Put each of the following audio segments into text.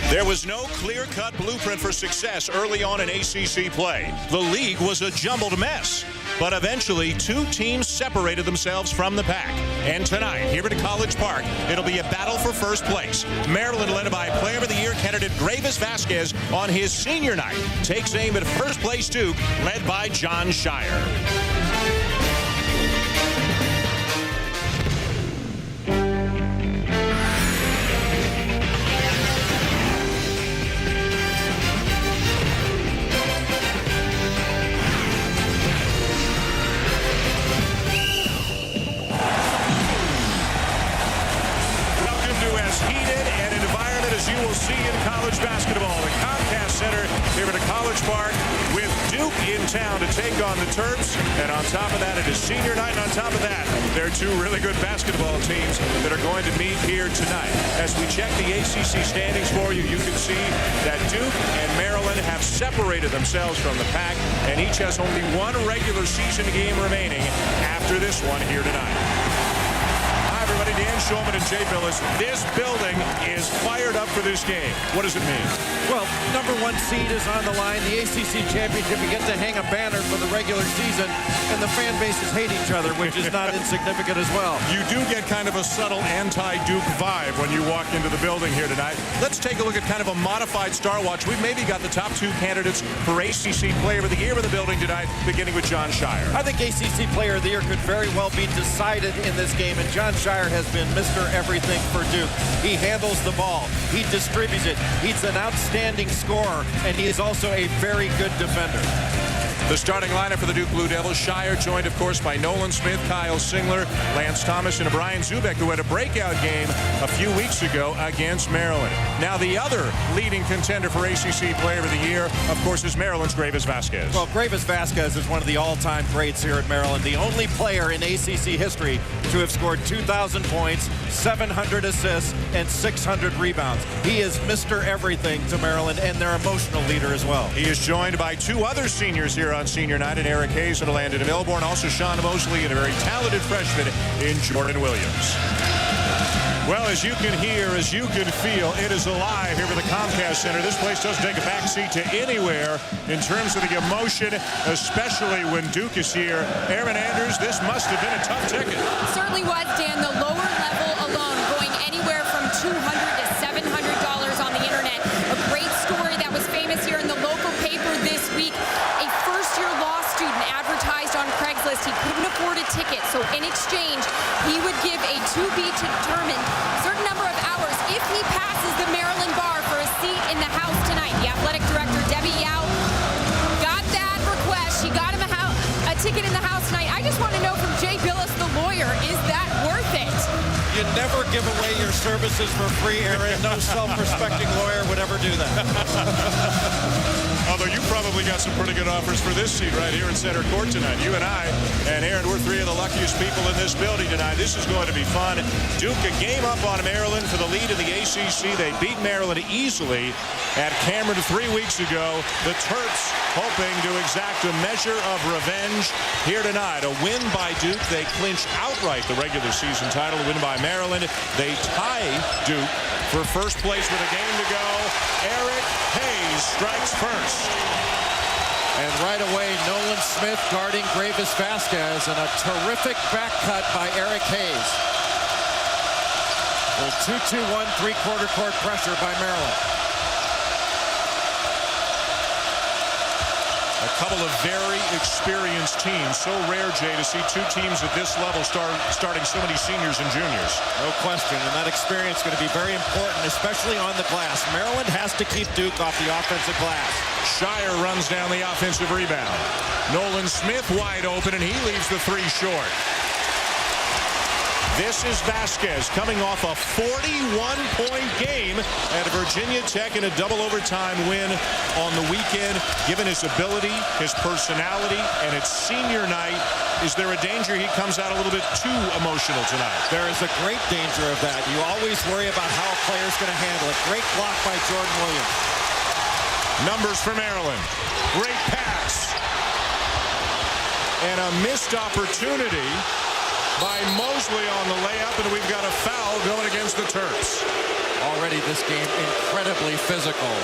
There was no clear-cut blueprint for success early on in ACC play. The league was a jumbled mess. But eventually, two teams separated themselves from the pack. And tonight, here at College Park, it'll be a battle for first place. Maryland, led by Player of the Year candidate Gravis Vasquez on his senior night, takes aim at first place Duke, led by Jon Scheyer. You will see in college basketball, the Comcast Center here at College Park with Duke in town to take on the Terps. And on top of that, it is senior night. And on top of that, there are two really good basketball teams that are going to meet here tonight. As we check the ACC standings for you, you can see that Duke and Maryland have separated themselves from the pack, and each has only one regular season game remaining after this one here tonight. Everybody, Dan Shulman and Jay Billis. This building is fired up for this game. What does it mean? Well, number one seed is on the line. The ACC championship, you get to hang a banner for the regular season, and the fan bases hate each other, which is not insignificant as well. You do get kind of a subtle anti-Duke vibe when you walk into the building here tonight. Let's take a look at kind of a modified Star Watch. We've maybe got the top two candidates for ACC Player of the Year in the building tonight, beginning with Jon Scheyer. I think ACC Player of the Year could very well be decided in this game, and Jon Scheyer has been Mr. Everything for Duke. He handles the ball. He distributes it. He's an outstanding scorer, and he is also a very good defender. The starting lineup for the Duke Blue Devils, Scheyer joined, of course, by Nolan Smith, Kyle Singler, Lance Thomas, and Brian Zubek, who had a breakout game a few weeks ago against Maryland. Now, the other leading contender for ACC Player of the Year, of course, is Maryland's Gravis Vasquez. Well, Gravis Vasquez is one of the all-time greats here at Maryland, the only player in ACC history to have scored 2,000 points, 700 assists, and 600 rebounds. He is Mr. Everything to Maryland and their emotional leader as well. He is joined by two other seniors here on senior night, and Eric Hayes and Landon Milborn, also Sean Mosley, and a very talented freshman in Jordan Williams. Well, as you can hear, as you can feel, it is alive here at the Comcast Center. This place doesn't take a backseat to anywhere in terms of the emotion, especially when Duke is here. Aaron Anders, this must have been a tough ticket. It certainly was, Dan. The lower level alone going anywhere from $200 to $700 on the internet. A great story that was famous here in the local paper this week. A first-year law student advertised on Craigslist. He couldn't afford a ticket, so in exchange, he would give a to-be-determined certain number of hours if he passes the Maryland bar for a seat in the house tonight. The athletic director, Debbie Yao, got that request. She got him a ticket in the house tonight. I just want to know from Jay Billis, the lawyer, is that worth it? You never give away your services for free, Aaron. No self-respecting lawyer would ever do that. Although you probably got some pretty good offers for this seat right here in center court tonight. You and I, and Aaron, we're three of the luckiest people in this building tonight. This is going to be fun. Duke a game up on Maryland for the lead in the ACC. They beat Maryland easily at Cameron 3 weeks ago. The Terps hoping to exact a measure of revenge here tonight. A win by Duke. They clinch outright the regular season title. A win by Maryland. They tie Duke for first place with a game to go. Eric Hayes strikes first. And right away, Nolan Smith guarding Gravis Vasquez, and a terrific back cut by Eric Hayes. The 2-2-1 three-quarter court pressure by Maryland. A couple of very experienced teams. So rare, Jay, to see two teams at this level starting so many seniors and juniors. No question, and that experience is going to be very important, especially on the glass. Maryland has to keep Duke off the offensive glass. Scheyer runs down the offensive rebound. Nolan Smith wide open, and he leaves the three short. This is Vasquez coming off a 41-point game at Virginia Tech in a double overtime win on the weekend. Given his ability, his personality, and it's senior night, is there a danger he comes out a little bit too emotional tonight? There is a great danger of that. You always worry about how a player's going to handle it. Great block by Jordan Williams. Numbers for Maryland. Great pass. And a missed opportunity by Mosley on the layup, and we've got a foul going against the Terps. Already this game incredibly physical.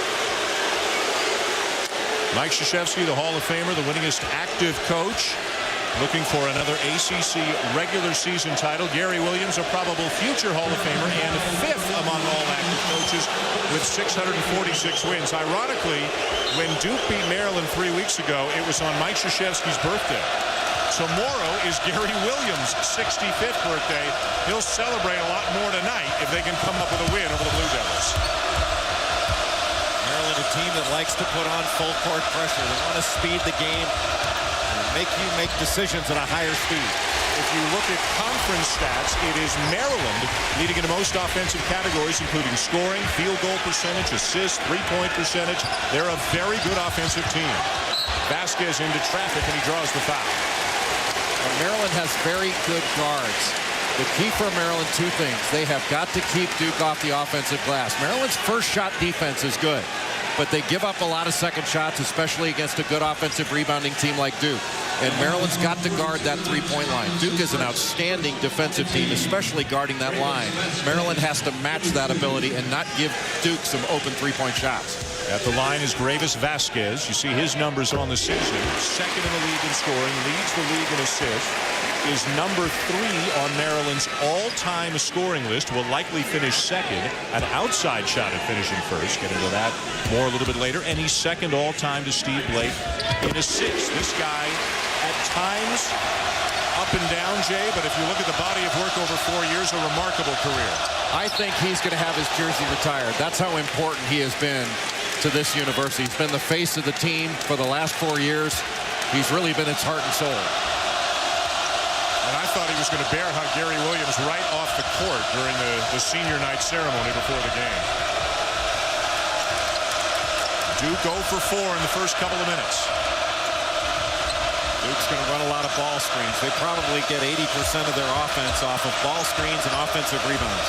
Mike Krzyzewski, the Hall of Famer, the winningest active coach, looking for another ACC regular season title. Gary Williams, a probable future Hall of Famer, and fifth among all active coaches with 646 wins. Ironically, when Duke beat Maryland 3 weeks ago, it was on Mike Krzyzewski's birthday. Tomorrow is Gary Williams' 65th birthday. He'll celebrate a lot more tonight if they can come up with a win over the Blue Devils. Maryland, a team that likes to put on full court pressure. They want to speed the game and make you make decisions at a higher speed. If you look at conference stats, it is Maryland leading in most offensive categories, including scoring, field goal percentage, assists, three-point percentage. They're a very good offensive team. Vasquez into traffic, and he draws the foul. Maryland has very good guards. The key for Maryland, two things. They have got to keep Duke off the offensive glass. Maryland's first shot defense is good, but they give up a lot of second shots, especially against a good offensive rebounding team like Duke. And Maryland's got to guard that three-point line. Duke is an outstanding defensive team, especially guarding that line. Maryland has to match that ability and not give Duke some open three-point shots. At the line is Gravis Vasquez. You see his numbers on the season. Second in the league in scoring, leads the league in assists, is number 3 on Maryland's all-time scoring list, will likely finish second. An outside shot at finishing first. Get into that more a little bit later. And he's second all-time to Steve Blake in assists. This guy, at times, up and down, Jay, but if you look at the body of work over 4 years, a remarkable career. I think he's going to have his jersey retired. That's how important he has been to this university. He's been the face of the team for the last 4 years. He's really been its heart and soul. And I thought he was going to bear hug Gary Williams right off the court during the senior night ceremony before the game. Duke 0 for 4 in the first couple of minutes. Duke's going to run a lot of ball screens. They probably get 80% of their offense off of ball screens and offensive rebounds.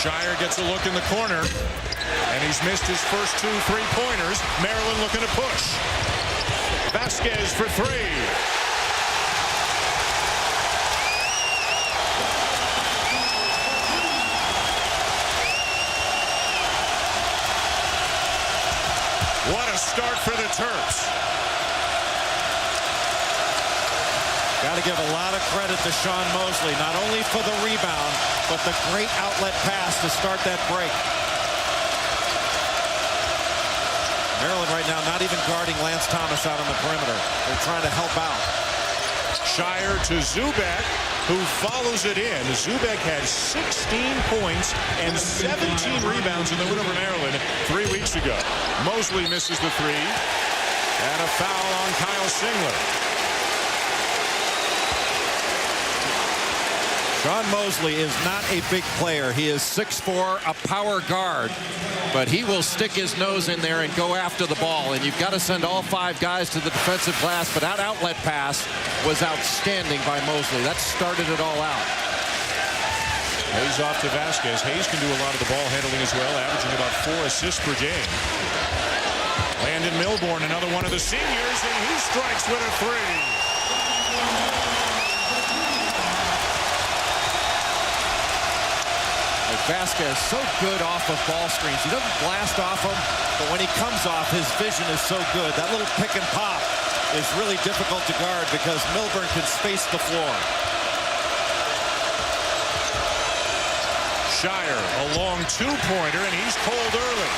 Shire gets a look in the corner, and he's missed his first 2 3-pointers. Maryland looking to push. Vasquez for 3. What a start for the Terps. Got to give a lot of credit to Sean Mosley, not only for the rebound, but the great outlet pass to start that break. Maryland right now not even guarding Lance Thomas out on the perimeter. They're trying to help out. Shire to Zubek, who follows it in. Zubek has 16 points and 17 rebounds in the win over Maryland 3 weeks ago. Mosley misses the 3, and a foul on Kyle Singler. Sean Mosley is not a big player. He is 6'4", a power guard, but he will stick his nose in there and go after the ball. And you've got to send all 5 guys to the defensive glass, but that outlet pass was outstanding by Mosley. That started it all out. Hayes off to Vasquez. Hayes can do a lot of the ball handling as well, averaging about 4 assists per game. Landon Milbourne, another one of the seniors, and he strikes with a 3. Vasquez so good off of ball screens. He doesn't blast off them, but when he comes off, his vision is so good. That little pick and pop is really difficult to guard because Milbourne can space the floor. Shire, a long 2-pointer, and he's cold early.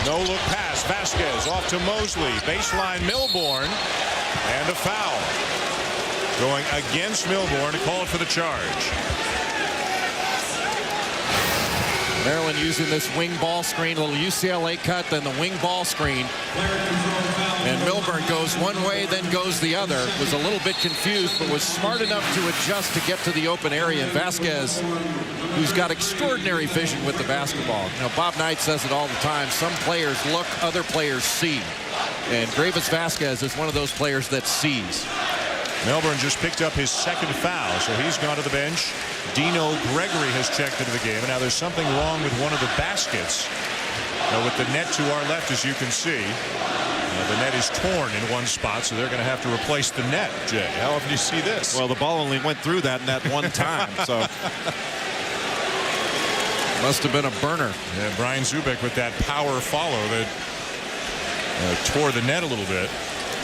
No-look pass. Vasquez off to Mosley. Baseline Milbourne, and a foul. Going against Milbourne, called for the charge. Maryland using this wing ball screen, a little UCLA cut, then the wing ball screen. And Milbourne goes one way, then goes the other. Was a little bit confused, but was smart enough to adjust to get to the open area. And Vasquez, who's got extraordinary vision with the basketball. You know, Bob Knight says it all the time. Some players look, other players see. And Gravis Vasquez is one of those players that sees. Milbourne just picked up his 2nd foul, so he's gone to the bench. Dino Gregory has checked into the game. And now there's something wrong with one of the baskets. With the net to our left, as you can see. The net is torn in one spot, so they're going to have to replace the net. Jay, how often do you see this? Well, the ball only went through that net one time, so must have been a burner. Yeah, Brian Zubik with that power follow that tore the net a little bit.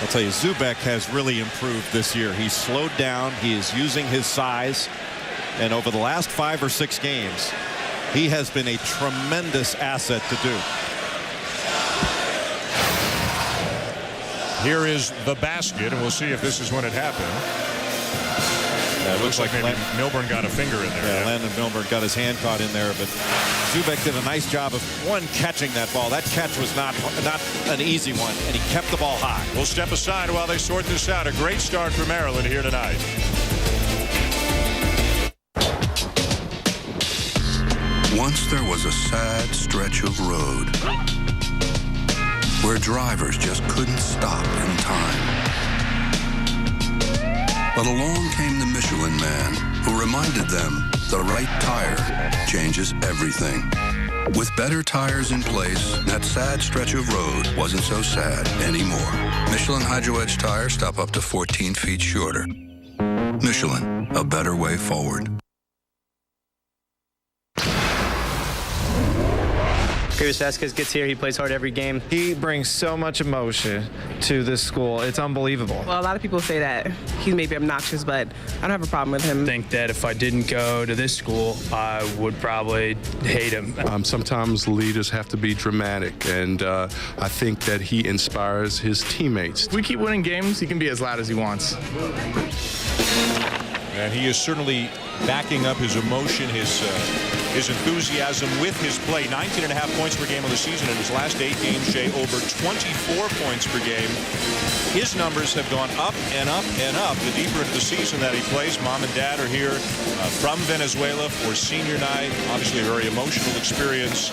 I'll tell you, Zubik has really improved this year. He's slowed down. He is using his size. And over the last 5 or 6 games, he has been a tremendous asset to Duke. Here is the basket, and we'll see if this is when it happened. It looks like maybe Milburn got a finger in there. Yeah, Landon Milburn got his hand caught in there, but Zubik did a nice job of, one, catching that ball. That catch was not an easy one, and he kept the ball high. We'll step aside while they sort this out. A great start for Maryland here tonight. Once there was a sad stretch of road where drivers just couldn't stop in time. But along came the Michelin Man, who reminded them the right tire changes everything. With better tires in place, that sad stretch of road wasn't so sad anymore. Michelin Hydro Edge tires stop up to 14 feet shorter. Michelin, a better way forward. Chris Vasquez gets here, he plays hard every game. He brings so much emotion to this school. It's unbelievable. Well, a lot of people say that he's maybe obnoxious, but I don't have a problem with him. I think that if I didn't go to this school, I would probably hate him. Sometimes leaders have to be dramatic, and I think that he inspires his teammates. If we keep winning games, he can be as loud as he wants. And he is certainly backing up his emotion, his enthusiasm with his play. 19.5 points per game on the season. In his last 8 games, Jay, over 24 points per game. His numbers have gone up and up and up the deeper into the season that he plays. Mom and Dad are here from Venezuela for senior night. Obviously a very emotional experience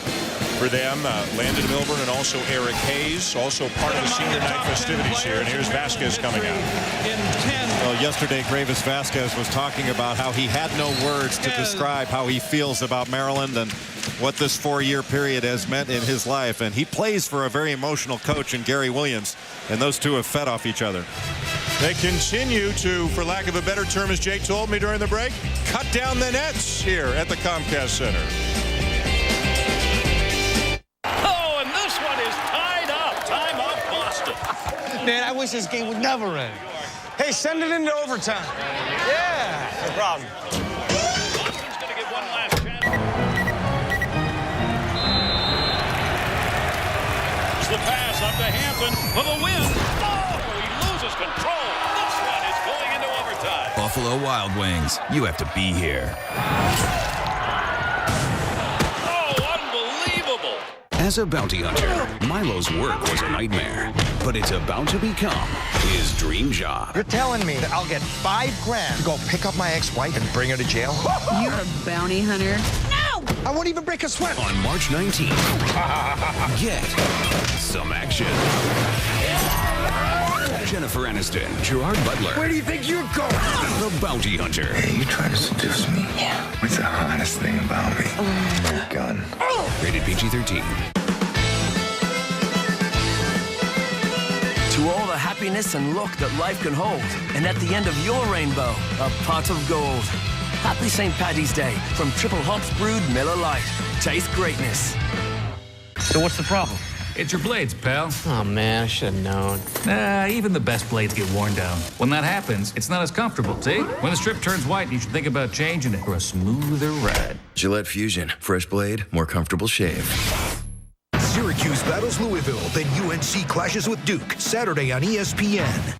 for them. Landon Milburn and also Eric Hayes, also part of the senior night festivities here. And here's Vasquez coming out. Well, yesterday, Gravis Vasquez was talking about how he had no words to describe how he feels about Maryland and what this 4-year period has meant in his life. And he plays for a very emotional coach in Gary Williams, and those two have fed off each other. They continue to, for lack of a better term, as Jay told me during the break, cut down the nets here at the Comcast Center. Oh, and this one is tied up. Time up, Boston. Man, I wish this game would never end. Hey, send it into overtime. Yeah, no problem. Boston's going to get one last chance. It's the pass up to Hampton for the win. Oh, he loses control. This one is going into overtime. Buffalo Wild Wings, you have to be here. Oh, unbelievable. As a bounty hunter, Milo's work was a nightmare, but it's about to become his dream job. You're telling me that I'll get $5 grand to go pick up my ex-wife and bring her to jail? You're a bounty hunter. No! I won't even break a sweat. On March 19th, get some action. Jennifer Aniston, Gerard Butler. Where do you think you're going? The Bounty Hunter. Hey, you trying to seduce me? Yeah. What's the hottest thing about me? Your gun. Rated PG-13. To all the happiness and luck that life can hold, and at the end of your rainbow, a pot of gold. Happy St. Paddy's Day from Triple Hops Brewed Miller Lite. Taste greatness. So what's the problem? It's your blades, pal. Oh, man, I should have known. Even the best blades get worn down. When that happens, it's not as comfortable, see? When the strip turns white, you should think about changing it for a smoother ride. Gillette Fusion. Fresh blade, more comfortable shave. Syracuse battles Louisville, then UNC clashes with Duke. Saturday on ESPN.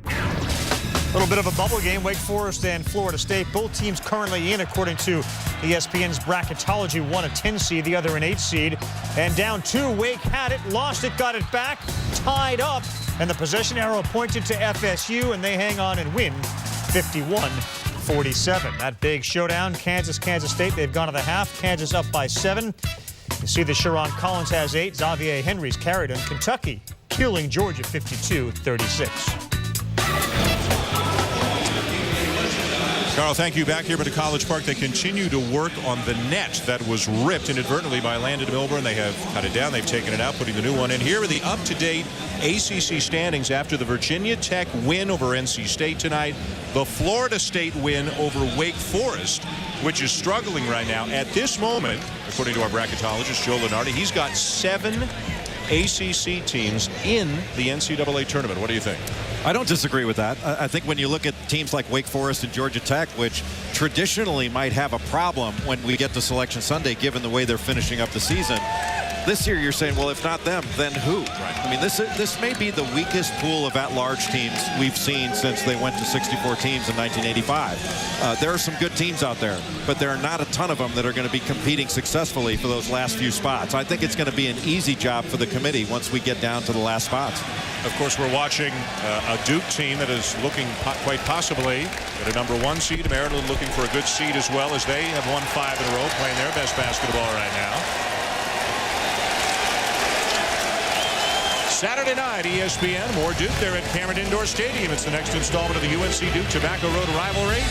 A little bit of a bubble game, Wake Forest and Florida State. Both teams currently in, according to ESPN's bracketology, one a 10 seed, the other an 8 seed. And down 2, Wake had it, lost it, got it back, tied up. And the possession arrow pointed to FSU, and they hang on and win 51-47. That big showdown, Kansas State, they've gone to the half. Kansas up by 7. You see that Sharon Collins has 8. Xavier Henry's carried him. Kentucky killing Georgia 52-36. Carl, thank you. Back here at the College Park, they continue to work on the net that was ripped inadvertently by Landon Milburn. They have cut it down. They've taken it out, putting the new one in. Here are the up-to-date ACC standings after the Virginia Tech win over NC State tonight, the Florida State win over Wake Forest, which is struggling right now. At this moment, according to our bracketologist, Joe Lenardi, he's got 7 ACC teams in the NCAA tournament. What do you think? I don't disagree with that. I think when you look at teams like Wake Forest and Georgia Tech, which traditionally might have a problem when we get to Selection Sunday, given the way they're finishing up the season, this year you're saying, well, if not them, then who? Right. I mean, this may be the weakest pool of at-large teams we've seen since they went to 64 teams in 1985. There are some good teams out there, but there are not a ton of them that are going to be competing successfully for those last few spots. I think it's going to be an easy job for the committee once we get down to the last spots. Of course, we're watching a Duke team that is looking quite possibly at a #1 seed. Maryland looking for a good seed as well, as they have won 5 in a row, playing their best basketball right now. Saturday night, ESPN, more Duke there at Cameron Indoor Stadium. It's the next installment of the UNC Duke Tobacco Road rivalry.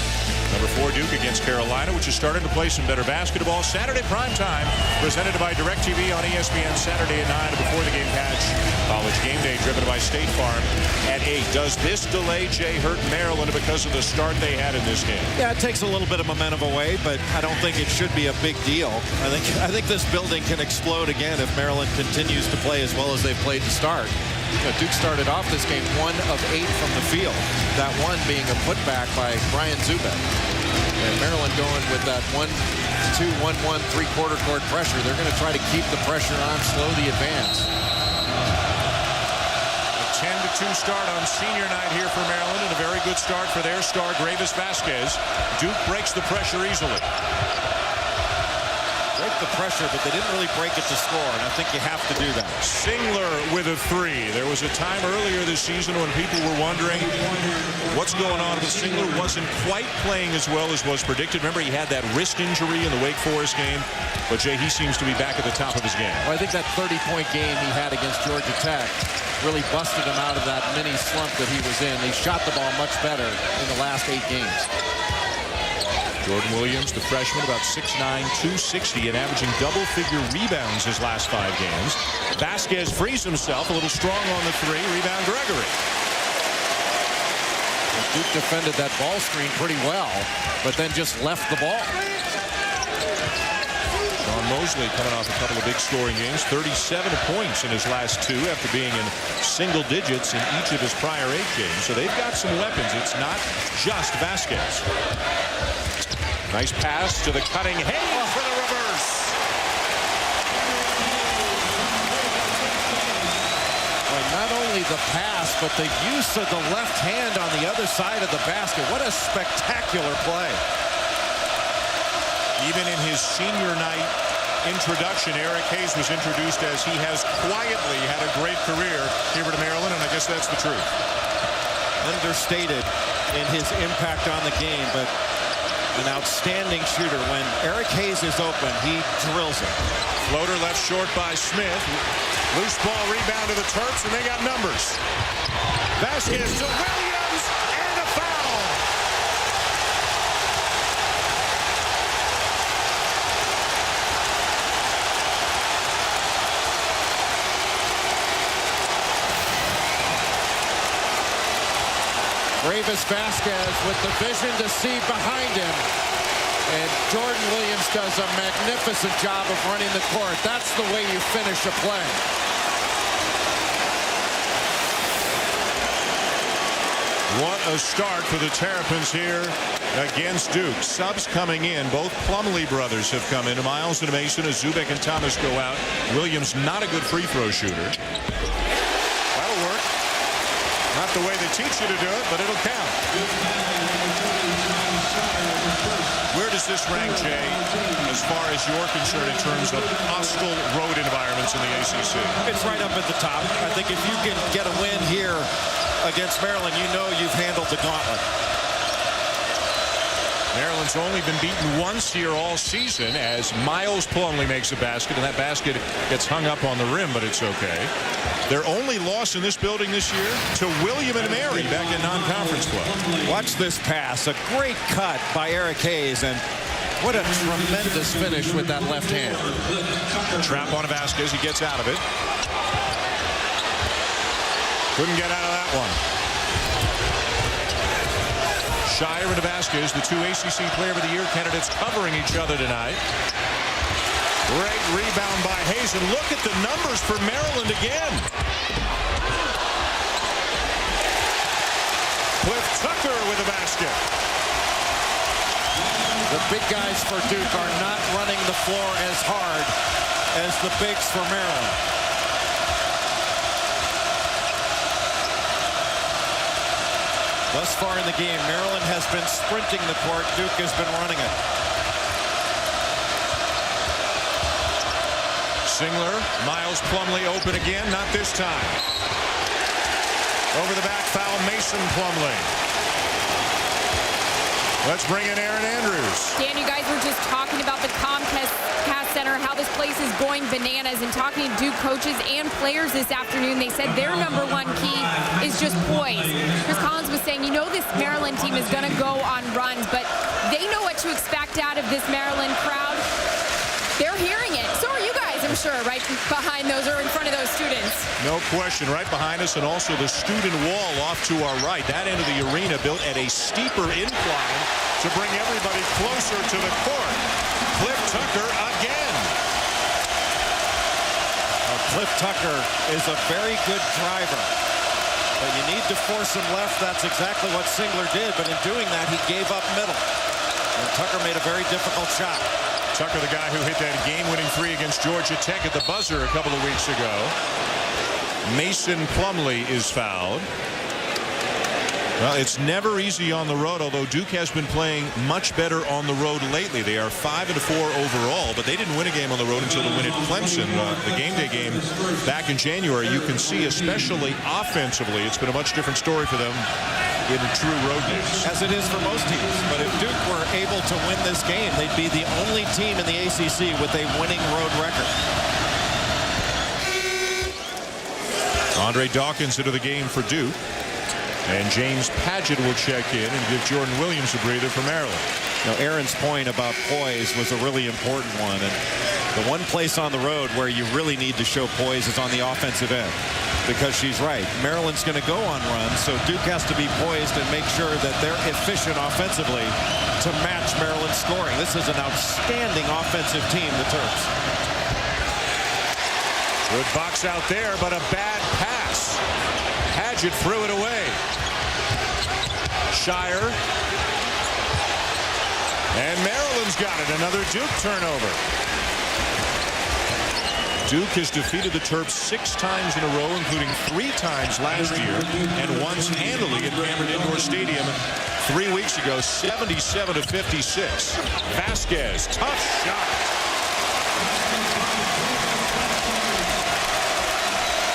#4 Duke against Carolina, which is starting to play some better basketball. Saturday primetime, presented by DirecTV on ESPN Saturday at 9. Before the game patch, College Game Day, driven by State Farm at 8. Does this delay, Jay, hurt Maryland because of the start they had in this game? Yeah, it takes a little bit of momentum away, but I don't think it should be a big deal. I think this building can explode again if Maryland continues to play as well as they've played to start. Duke started off this game 1 of 8 from the field. That one being a putback by Brian Zubek. And Maryland going with that 1-2, 1-1, 3-quarter court pressure. They're going to try to keep the pressure on, slow the advance. A 10-2 start on senior night here for Maryland, and a very good start for their star, Gravis Vasquez. Duke breaks the pressure easily. Break the pressure, but they didn't really break it to score, and I think you have to do that. Singler with a 3. There was a time earlier this season when people were wondering what's going on with Singler. Wasn't quite playing as well as was predicted. Remember, he had that wrist injury in the Wake Forest game, but Jay, he seems to be back at the top of his game. Well, I think that 30-point game he had against Georgia Tech really busted him out of that mini slump that he was in. He shot the ball much better in the last 8 games. Jordan Williams, the freshman, about 6'9", 260, and averaging double-figure rebounds his last 5 games. Vasquez frees himself, a little strong on the 3. Rebound Gregory. Duke defended that ball screen pretty well, but then just left the ball. Sean Mosley coming off a couple of big scoring games, 37 points in his last 2 after being in single digits in each of his prior 8 games. So they've got some weapons. It's not just Vasquez. Nice pass to the cutting Hayes for the reverse. Well, not only the pass, but the use of the left hand on the other side of the basket. What a spectacular play. Even in his senior night introduction, Eric Hayes was introduced as he has quietly had a great career here at Maryland, and I guess that's the truth. Understated in his impact on the game, but an outstanding shooter. When Eric Hayes is open, he drills it. Floater left short by Smith. Loose ball rebound to the Terps, and they got numbers. Vasquez to Williams, and a foul. Gravis Vasquez with the vision to see behind him. And Jordan Williams does a magnificent job of running the court. That's the way you finish a play. What a start for the Terrapins here against Duke. Subs coming in. Both Plumlee brothers have come in. Miles and Mason, as Zubek and Thomas go out. Williams not a good free throw shooter. That'll work. Not the way they teach you to do it, but it'll count. Where does this rank, Jay, as far as you're concerned in terms of hostile road environments in the ACC? It's right up at the top. I think if you can get a win here against Maryland, you know you've handled the gauntlet. Maryland's only been beaten once here all season as Miles Plumlee makes a basket, and that basket gets hung up on the rim, but it's okay. Their only loss in this building this year to William and Mary back in non-conference play. Watch this pass. A great cut by Eric Hayes, and what a tremendous finish with that left hand. Trap on Vasquez. He gets out of it. Couldn't get out of that one. Shire and Vasquez, the two ACC Player of the Year candidates, covering each other tonight. Great rebound by Hayes, and look at the numbers for Maryland again. Cliff Tucker with a basket. The big guys for Duke are not running the floor as hard as the bigs for Maryland. Thus far in the game, Maryland has been sprinting the court. Duke has been running it. Singler, Miles Plumlee open again, not this time. Over the back foul, Mason Plumlee. Let's bring in Aaron Andrews. Dan, you guys were just talking about the Comcast Center, how this place is going bananas, and talking to Duke coaches and players this afternoon, they said their #1 key is just poise. Chris Collins was saying, you know, this Maryland team is going to go on runs, but they know what to expect out of this Maryland crowd. They're hearing it. So are you guys, I'm sure, right behind those or in front of those students. No question, right behind us, and also the student wall off to our right. That end of the arena built at a steeper incline to bring everybody closer to the court. Cliff Tucker again. Cliff Tucker is a very good driver, but you need to force him left. That's exactly what Singler did, but in doing that, he gave up middle. And Tucker made a very difficult shot. Tucker, the guy who hit that game-winning three against Georgia Tech at the buzzer a couple of weeks ago. Mason Plumlee is fouled. Well, it's never easy on the road, although Duke has been playing much better on the road lately. They are 5-4 overall, but they didn't win a game on the road until the win at Clemson, the game day game back in January. You can see, especially offensively, it's been a much different story for them in a true road game. As it is for most teams. But if Duke were able to win this game, they'd be the only team in the ACC with a winning road record. Andre Dawkins into the game for Duke. And James Padgett will check in and give Jordan Williams a breather for Maryland. Now, Aaron's point about poise was a really important one. And the one place on the road where you really need to show poise is on the offensive end. Because she's right. Maryland's going to go on runs, so Duke has to be poised and make sure that they're efficient offensively to match Maryland's scoring. This is an outstanding offensive team, the Terps. Good box out there, but a bad pass. Padgett threw it away. Shire. And Maryland's got it. Another Duke turnover. Duke has defeated the Terps 6 times in a row, including 3 times last year, and once handily at Cameron Indoor Stadium 3 weeks ago, 77-56. Vasquez, tough shot.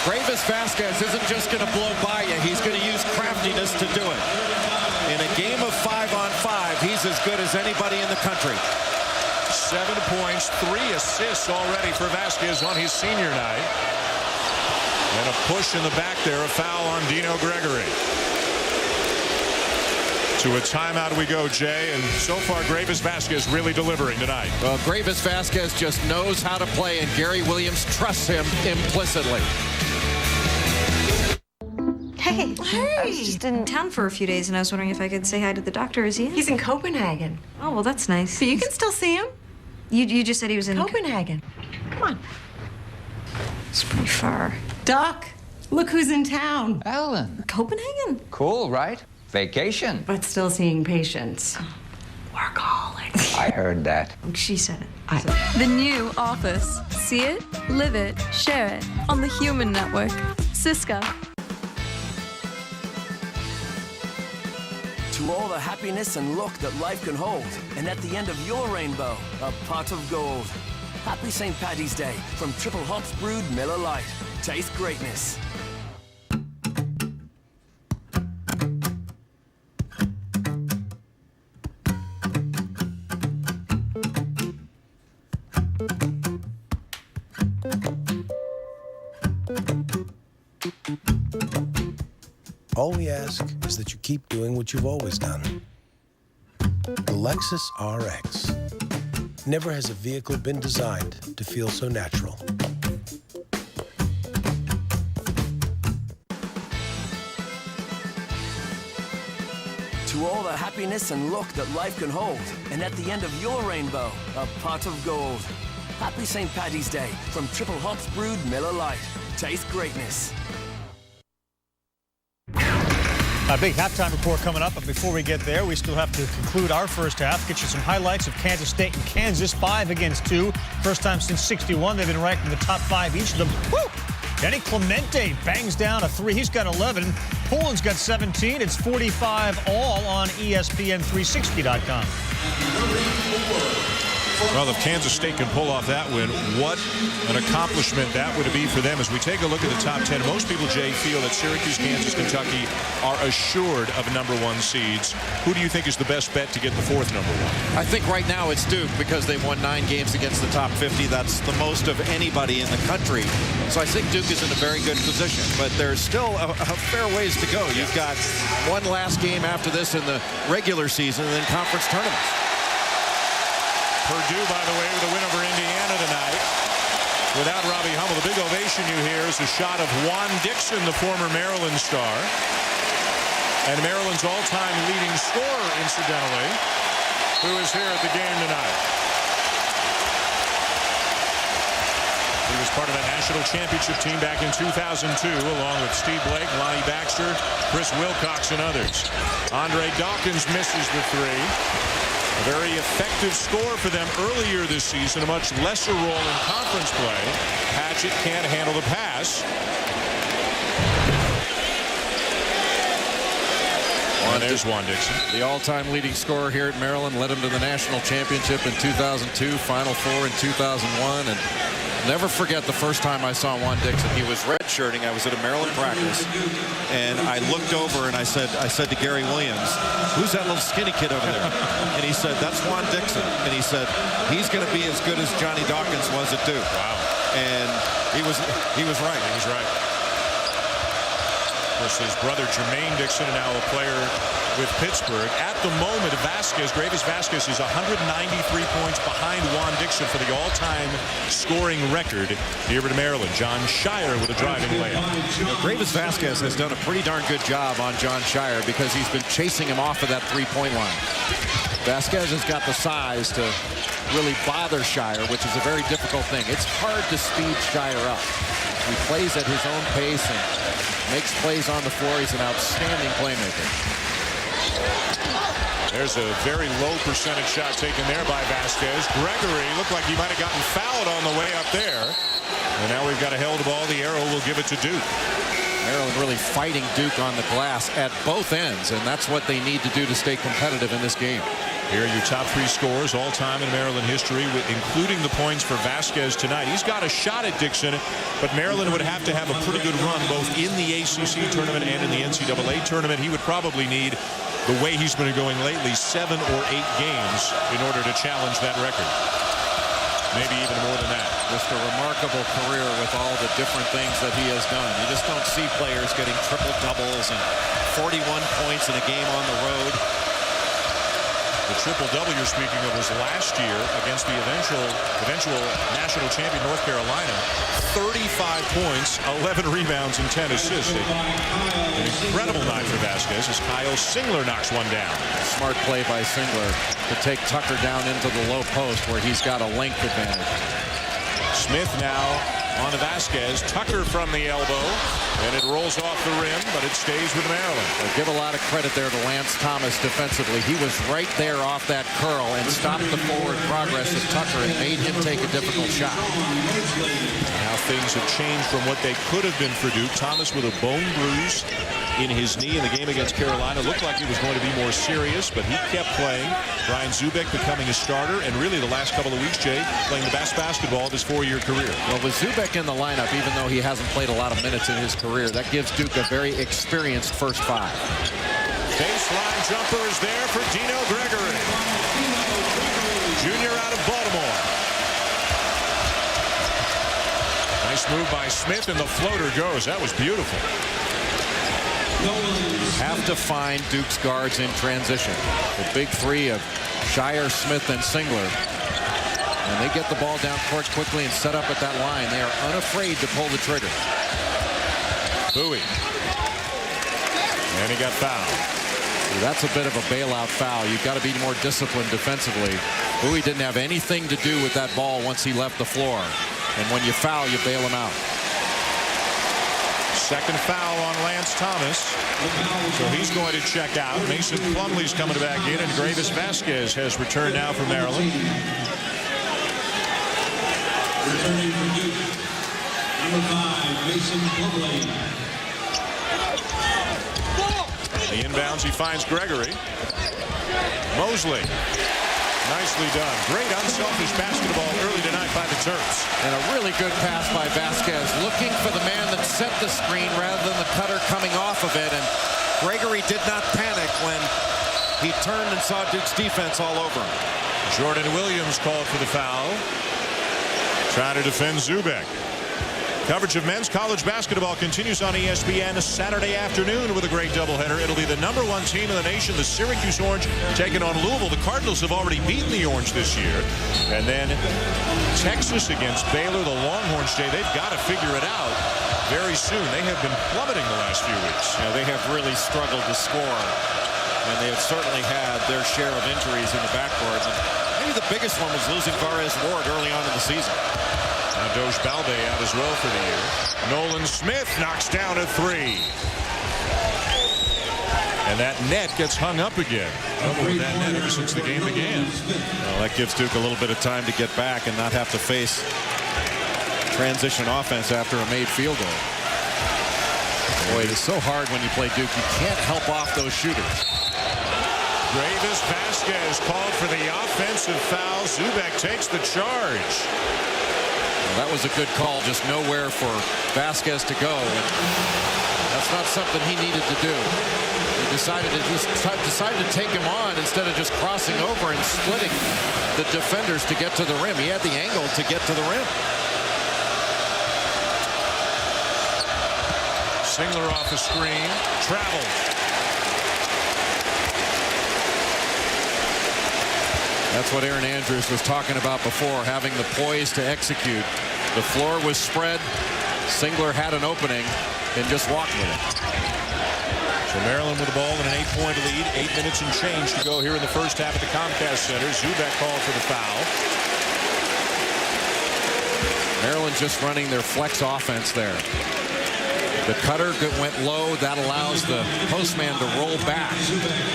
Gravis Vasquez isn't just going to blow by you. He's going to use craftiness to do it. In a game of 5-on-5, he's as good as anybody in the country. 7 points, 3 assists already for Vasquez on his senior night. And a push in the back there, a foul on Dino Gregory. To a timeout we go, Jay, and so far Gravis Vasquez really delivering tonight. Well, Gravis Vasquez just knows how to play, and Gary Williams trusts him implicitly. Hey. I was just in town for a few days, and I was wondering if I could say hi to the doctor. Is he in? He's in Copenhagen. Oh, well, that's nice. So you can still see him? You just said he was in Copenhagen. Come on. It's pretty far. Doc, look who's in town. Ellen. Copenhagen? Cool, right? Vacation. But still seeing patients. Workaholic. I heard that. She said it. The new Office. See it, live it, share it on the Human Network. Cisco. To all the happiness and luck that life can hold, and at the end of your rainbow, a pot of gold. Happy St. Paddy's Day from Triple Hops Brewed Miller Lite. Taste greatness. All we ask is that you keep doing what you've always done. The Lexus RX. Never has a vehicle been designed to feel so natural. To all the happiness and luck that life can hold, and at the end of your rainbow, a pot of gold. Happy St. Paddy's Day from Triple Hops Brewed Miller Lite. Taste greatness. A big halftime report coming up, but before we get there, we still have to conclude our first half. Get you some highlights of Kansas State and Kansas, 5 against 2. First time since '61 they've been ranked in the top 5 each of them. Woo! Danny Clemente bangs down a 3. He's got 11. Poland's got 17. It's 45 all on ESPN360.com. Well, if Kansas State can pull off that win, what an accomplishment that would be for them. As we take a look at the top 10, most people, Jay, feel that Syracuse, Kansas, Kentucky are assured of #1 seeds. Who do you think is the best bet to get the 4th #1? I think right now it's Duke because they won 9 games against the top 50. That's the most of anybody in the country. So I think Duke is in a very good position. But there's still a fair ways to go. You've got one last game after this in the regular season and then conference tournaments. Purdue, by the way, with a win over Indiana tonight. Without Robbie Hummel, the big ovation you hear is a shot of Juan Dixon, the former Maryland star. And Maryland's all-time leading scorer, incidentally, who is here at the game tonight. He was part of that national championship team back in 2002, along with Steve Blake, Lonnie Baxter, Chris Wilcox, and others. Andre Dawkins misses the 3. A very effective score for them earlier this season, a much lesser role in conference play. Patchett can't handle the pass. And there's Juan Dixon. The all-time leading scorer here at Maryland, led him to the national championship in 2002, Final Four in 2001, and never forget the first time I saw Juan Dixon. He was redshirting. I was at a Maryland practice, and I looked over and I said to Gary Williams, "Who's that little skinny kid over there?" And he said, "That's Juan Dixon." And he said, "He's going to be as good as Johnny Dawkins was at Duke." Wow. And he was right. He was right. Of course, his brother Jermaine Dixon, now a player with Pittsburgh. At the moment, Gravis Vasquez is 193 points behind Juan Dixon for the all-time scoring record here at Maryland. John Shire with a driving layup. Gravis Vasquez has done a pretty darn good job on John Shire because he's been chasing him off of that three-point line. Vasquez has got the size to really bother Shire, which is a very difficult thing. It's hard to speed Shire up. He plays at his own pace and makes plays on the floor. He's an outstanding playmaker. There's a very low percentage shot taken there by Vasquez. Gregory looked like he might have gotten fouled on the way up there. And now we've got a held ball. The arrow will give it to Duke. Maryland really fighting Duke on the glass at both ends, and that's what they need to do to stay competitive in this game. Here are your top 3 scores all time in Maryland history, including the points for Vasquez tonight. He's got a shot at Dixon, but Maryland would have to have a pretty good run both in the ACC tournament and in the NCAA tournament. He would probably need, the way he's been going lately, 7 or 8 games in order to challenge that record. Maybe even more than that. Just a remarkable career with all the different things that he has done. You just don't see players getting triple doubles and 41 points in a game on the road. The triple-double you're speaking of was last year against the eventual national champion North Carolina. 35 points, 11 rebounds, and 10 assists. An incredible night for Vasquez as Kyle Singler knocks one down. Smart play by Singler to take Tucker down into the low post where he's got a length advantage. Smith now on to Vasquez. Tucker from the elbow, and it rolls off the rim, but it stays with Maryland. I'll give a lot of credit there to Lance Thomas defensively. He was right there off that curl and stopped the forward progress of Tucker and made him take a difficult shot. How things have changed from what they could have been for Duke. Thomas with a bone bruise in his knee in the game against Carolina. Looked like he was going to be more serious, but he kept playing. Brian Zubek becoming a starter, and really the last couple of weeks, Jay, playing the best basketball of his 4-year career. Well, with Zubek in the lineup, even though he hasn't played a lot of minutes in his career, that gives Duke a very experienced first 5. Baseline jumper is there for Dino Gregory. Junior out of Baltimore. Nice move by Smith, and the floater goes. That was beautiful. Have to find Duke's guards in transition. The big three of Shire, Smith, and Singler. And they get the ball down court quickly and set up at that line. They are unafraid to pull the trigger. Bowie. And he got fouled. That's a bit of a bailout foul. You've got to be more disciplined defensively. Bowie didn't have anything to do with that ball once he left the floor. And when you foul, you bail him out. Second foul on Lance Thomas. So he's going to check out. Mason Plumlee's coming back in, and Gravis Vasquez has returned now for Maryland. Returning for Duke, number 5, Mason Plumlee. The inbounds, he finds Gregory. Mosley. Nicely done. Great unselfish basketball early tonight by the Terps. And a really good pass by Vasquez, looking for the man that set the screen rather than the cutter coming off of it. And Gregory did not panic when he turned and saw Duke's defense all over him. Jordan Williams called for the foul. Trying to defend Zubek. Coverage of men's college basketball continues on ESPN Saturday afternoon with a great doubleheader. It'll be the #1 team in the nation, the Syracuse Orange, taking on Louisville. The Cardinals have already beaten the Orange this year. And then Texas against Baylor, the Longhorns. Jay, they've got to figure it out very soon. They have been plummeting the last few weeks. Yeah, they have really struggled to score. And they have certainly had their share of injuries in the backcourt. Maybe the biggest one was losing Varez Ward early on in the season. Now Doge Balde out as well for the year. Nolan Smith knocks down a three. And that net gets hung up again. Trouble with that net ever since the game began. Well, that gives Duke a little bit of time to get back and not have to face transition offense after a made field goal. Boy, it is so hard when you play Duke. You can't help off those shooters. Gravis Vasquez called for the offensive foul. Zubek takes the charge. Well, that was a good call. Just nowhere for Vasquez to go. And that's not something he needed to do. He decided to take him on instead of just crossing over and splitting the defenders to get to the rim. He had the angle to get to the rim. Singler off the screen. Travel. That's what Aaron Andrews was talking about before, having the poise to execute. The floor was spread. Singler had an opening and just walked with it. So Maryland with the ball in an 8-point lead. 8 minutes and change to go here in the first half at the Comcast Center. Zubek called for the foul. Maryland just running their flex offense there. The cutter went low. That allows the postman to roll back.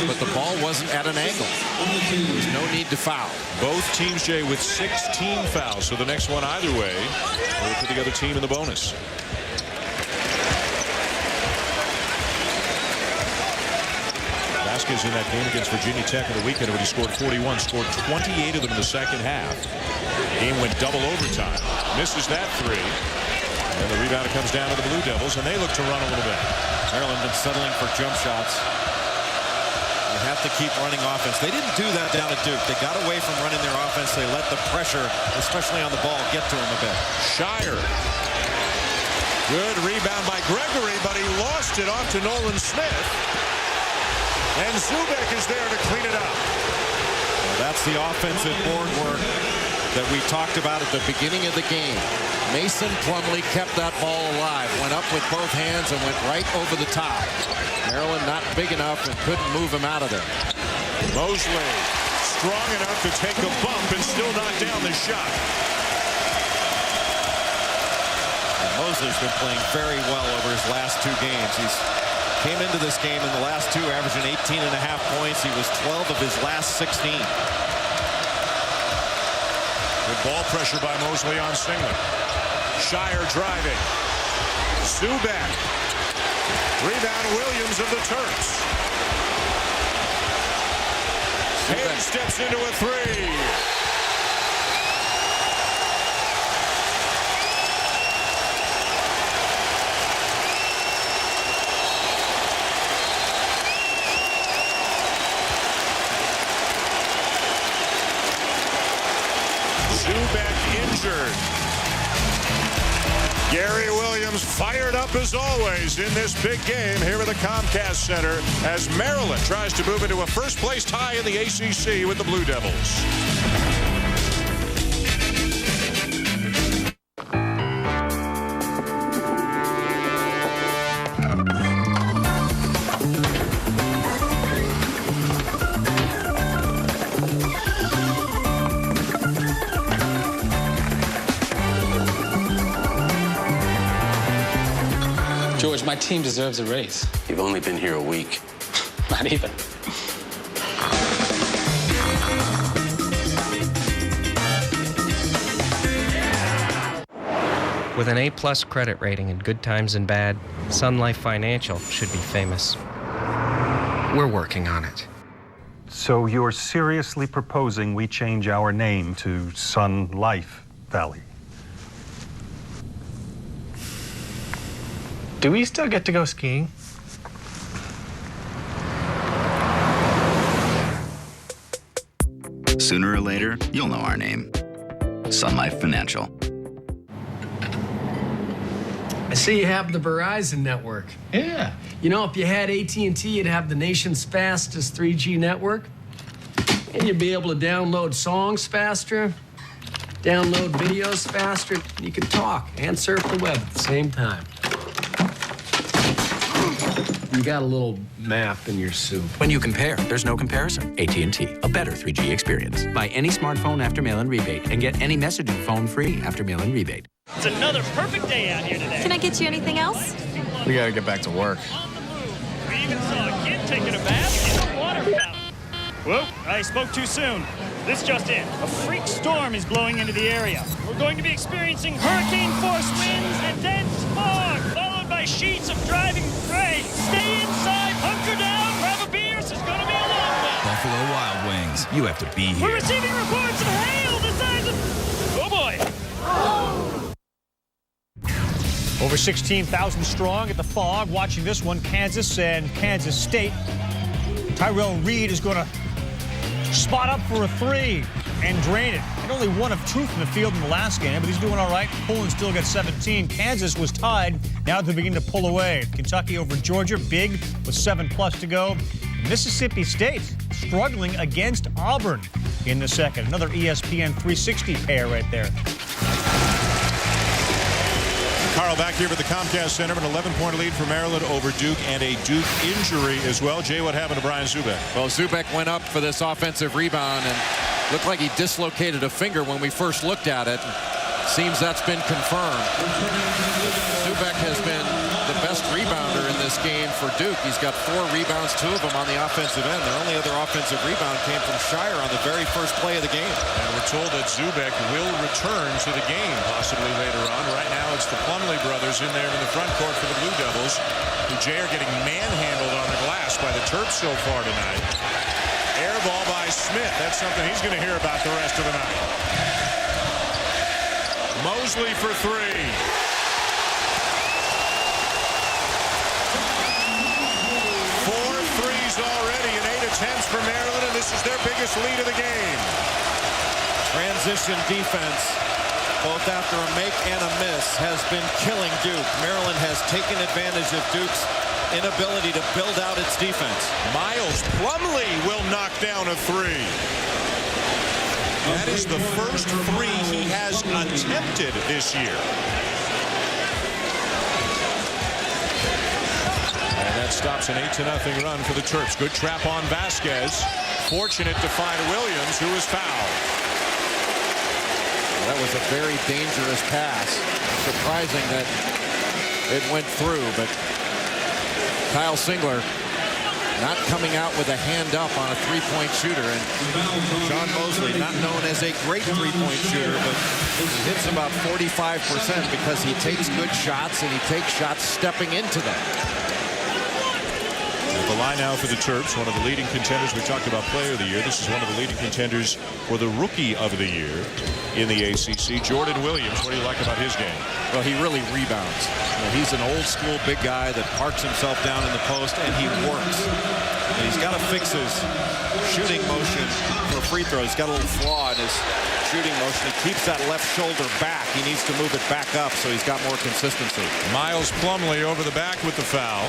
But the ball wasn't at an angle. There's no need to foul. Both teams, Jay, with 16 fouls. So the next one either way will put the other team in the bonus. Vasquez in that game against Virginia Tech on the weekend when he scored 41, scored 28 of them in the second half. The game went double overtime. Misses that three. And the rebound comes down to the Blue Devils, and they look to run a little bit. Maryland been settling for jump shots. You have to keep running offense. They didn't do that down at Duke. They got away from running their offense. They let the pressure, especially on the ball, get to them a bit. Shire. Good rebound by Gregory, but he lost it off to Nolan Smith. And Zubek is there to clean it up. Well, that's the offensive board work that we talked about at the beginning of the game. Mason Plumlee kept that ball alive, went up with both hands and went right over the top. Maryland not big enough and couldn't move him out of there. Mosley strong enough to take a bump and still knock down the shot. And Mosley's been playing very well over his last 2 games. He's came into this game in the last 2 averaging 18.5 points. He was 12 of his last 16. Good ball pressure by Mosley on Singler. Shire driving. Zubek. Rebound Williams of the Terps. Hayes steps into a three. Zubek injured. Gary Williams fired up as always in this big game here at the Comcast Center as Maryland tries to move into a first-place tie in the ACC with the Blue Devils. George, my team deserves a raise. You've only been here a week. Not even. With an A+ credit rating in good times and bad, Sun Life Financial should be famous. We're working on it. So you're seriously proposing we change our name to Sun Life Valley? Do we still get to go skiing? Sooner or later, you'll know our name. Sun Life Financial. I see you have the Verizon network. Yeah. You know, if you had AT&T, you'd have the nation's fastest 3G network. And you'd be able to download songs faster, download videos faster. You can talk and surf the web at the same time. You got a little map in your soup. When you compare, there's no comparison. AT&T, a better 3G experience. Buy any smartphone after mail-in rebate and get any messaging phone free after mail-in rebate. It's another perfect day out here today. Can I get you anything else? We gotta get back to work. We even saw a kid taking a bath in a water fountain. Whoa, I spoke too soon. This just in. A freak storm is blowing into the area. We're going to be experiencing hurricane-force winds and dense fog, followed by sheets of driving rain. Stay inside, hunker down, grab a beer. This is going to be a long one. Buffalo Wild Wings, you have to be here. We're receiving reports of hail the size of... Oh, boy. Over 16,000 strong at the Fog. Watching this one, Kansas and Kansas State. Tyrell Reed is going to spot up for a three and drain it. And only 1 of 2 from the field in the last game, but he's doing all right. Poland still got 17. Kansas was tied. Now they're beginning to pull away. Kentucky over Georgia, big with 7+ to go. Mississippi State struggling against Auburn in the second. Another ESPN 360 pair right there. Carl back here at the Comcast Center, an 11-point lead for Maryland over Duke and a Duke injury as well. Jay, what happened to Brian Zubek? Well, Zubek went up for this offensive rebound and looked like he dislocated a finger when we first looked at it. Seems that's been confirmed. Zubek has been the best rebounder in this game for Duke. He's got 4 rebounds, 2 of them on the offensive end. The only other offensive rebound came from Shire on the very first play of the game. And we're told that Zubek will return to the game possibly later on. Right now it's the Plumlee brothers in there in the front court for the Blue Devils, who, Jay, are getting manhandled on the glass by the Terps so far tonight. Air ball by Smith. That's something he's going to hear about the rest of the night. Mosley for 3. 4 threes already and 8 attempts for Maryland, and this is their biggest lead of the game. Transition defense, both after a make and a miss, has been killing Duke. Maryland has taken advantage of Duke's inability to build out its defense. Miles Plumlee will knock down a 3. That is the first 3 he has attempted this year. And that stops an 8-0 run for the Terps. Good trap on Vasquez. Fortunate to find Williams, who was fouled. That was a very dangerous pass. Surprising that it went through, but Kyle Singler not coming out with a hand up on a 3-point shooter. And John Mosley, not known as a great 3-point shooter, but he hits about 45% because he takes good shots and he takes shots stepping into them. The line now for the Terps, one of the leading contenders. We talked about player of the year. This is one of the leading contenders for the rookie of the year in the ACC. Jordan Williams, what do you like about his game? Well, he really rebounds. You know, he's an old school big guy that parks himself down in the post and he works. And he's got to fix his shooting motion for free throws. He's got a little flaw in his shooting motion. He keeps that left shoulder back. He needs to move it back up so he's got more consistency. Miles Plumlee over the back with the foul.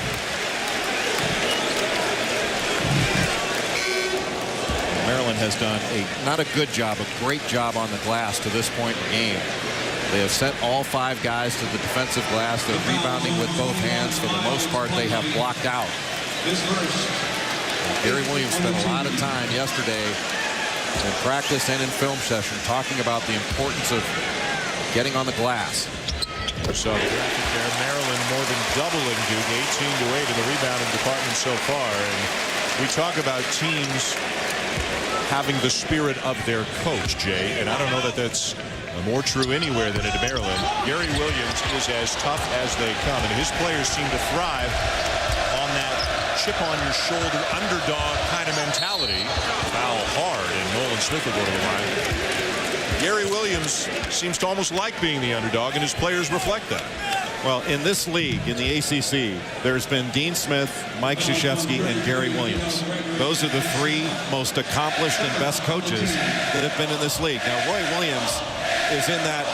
Maryland has done not a good job, a great job on the glass to this point in the game. They have sent all 5 guys to the defensive glass. They're rebounding with both hands. For the most part, they have blocked out. Gary Williams spent a lot of time yesterday in practice and in film session talking about the importance of getting on the glass. So the graphic there, Maryland more than doubling Duke, 18-8 in the rebounding department so far. And we talk about teams having the spirit of their coach, Jay, and I don't know that that's more true anywhere than at Maryland. Gary Williams is as tough as they come, and his players seem to thrive on that chip on your shoulder underdog kind of mentality. Foul hard, and Nolan Smith will go to the line. Gary Williams seems to almost like being the underdog, and his players reflect that. Well, in this league, in the ACC, there's been Dean Smith, Mike Krzyzewski, and Gary Williams. Those are the 3 most accomplished and best coaches that have been in this league. Now, Roy Williams is in that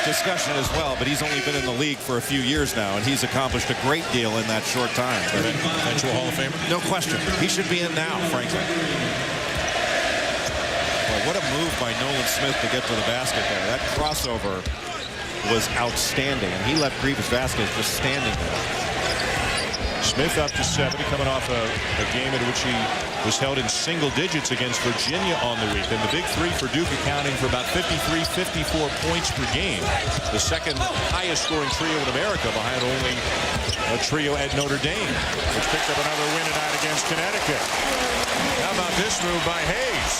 discussion as well, but he's only been in the league for a few years now, and he's accomplished a great deal in that short time. Eventual Hall of Famer? No question. He should be in now, frankly. Well, what a move by Nolan Smith to get to the basket there. That crossover was outstanding, and he left Grievous Vasquez just standing there. Smith up to 70, coming off a game in which he was held in single digits against Virginia on the week. And the big 3 for Duke accounting for about 53, 54 points per game. The second highest scoring trio in America behind only a trio at Notre Dame, which picked up another win tonight against Connecticut. How about this move by Hayes?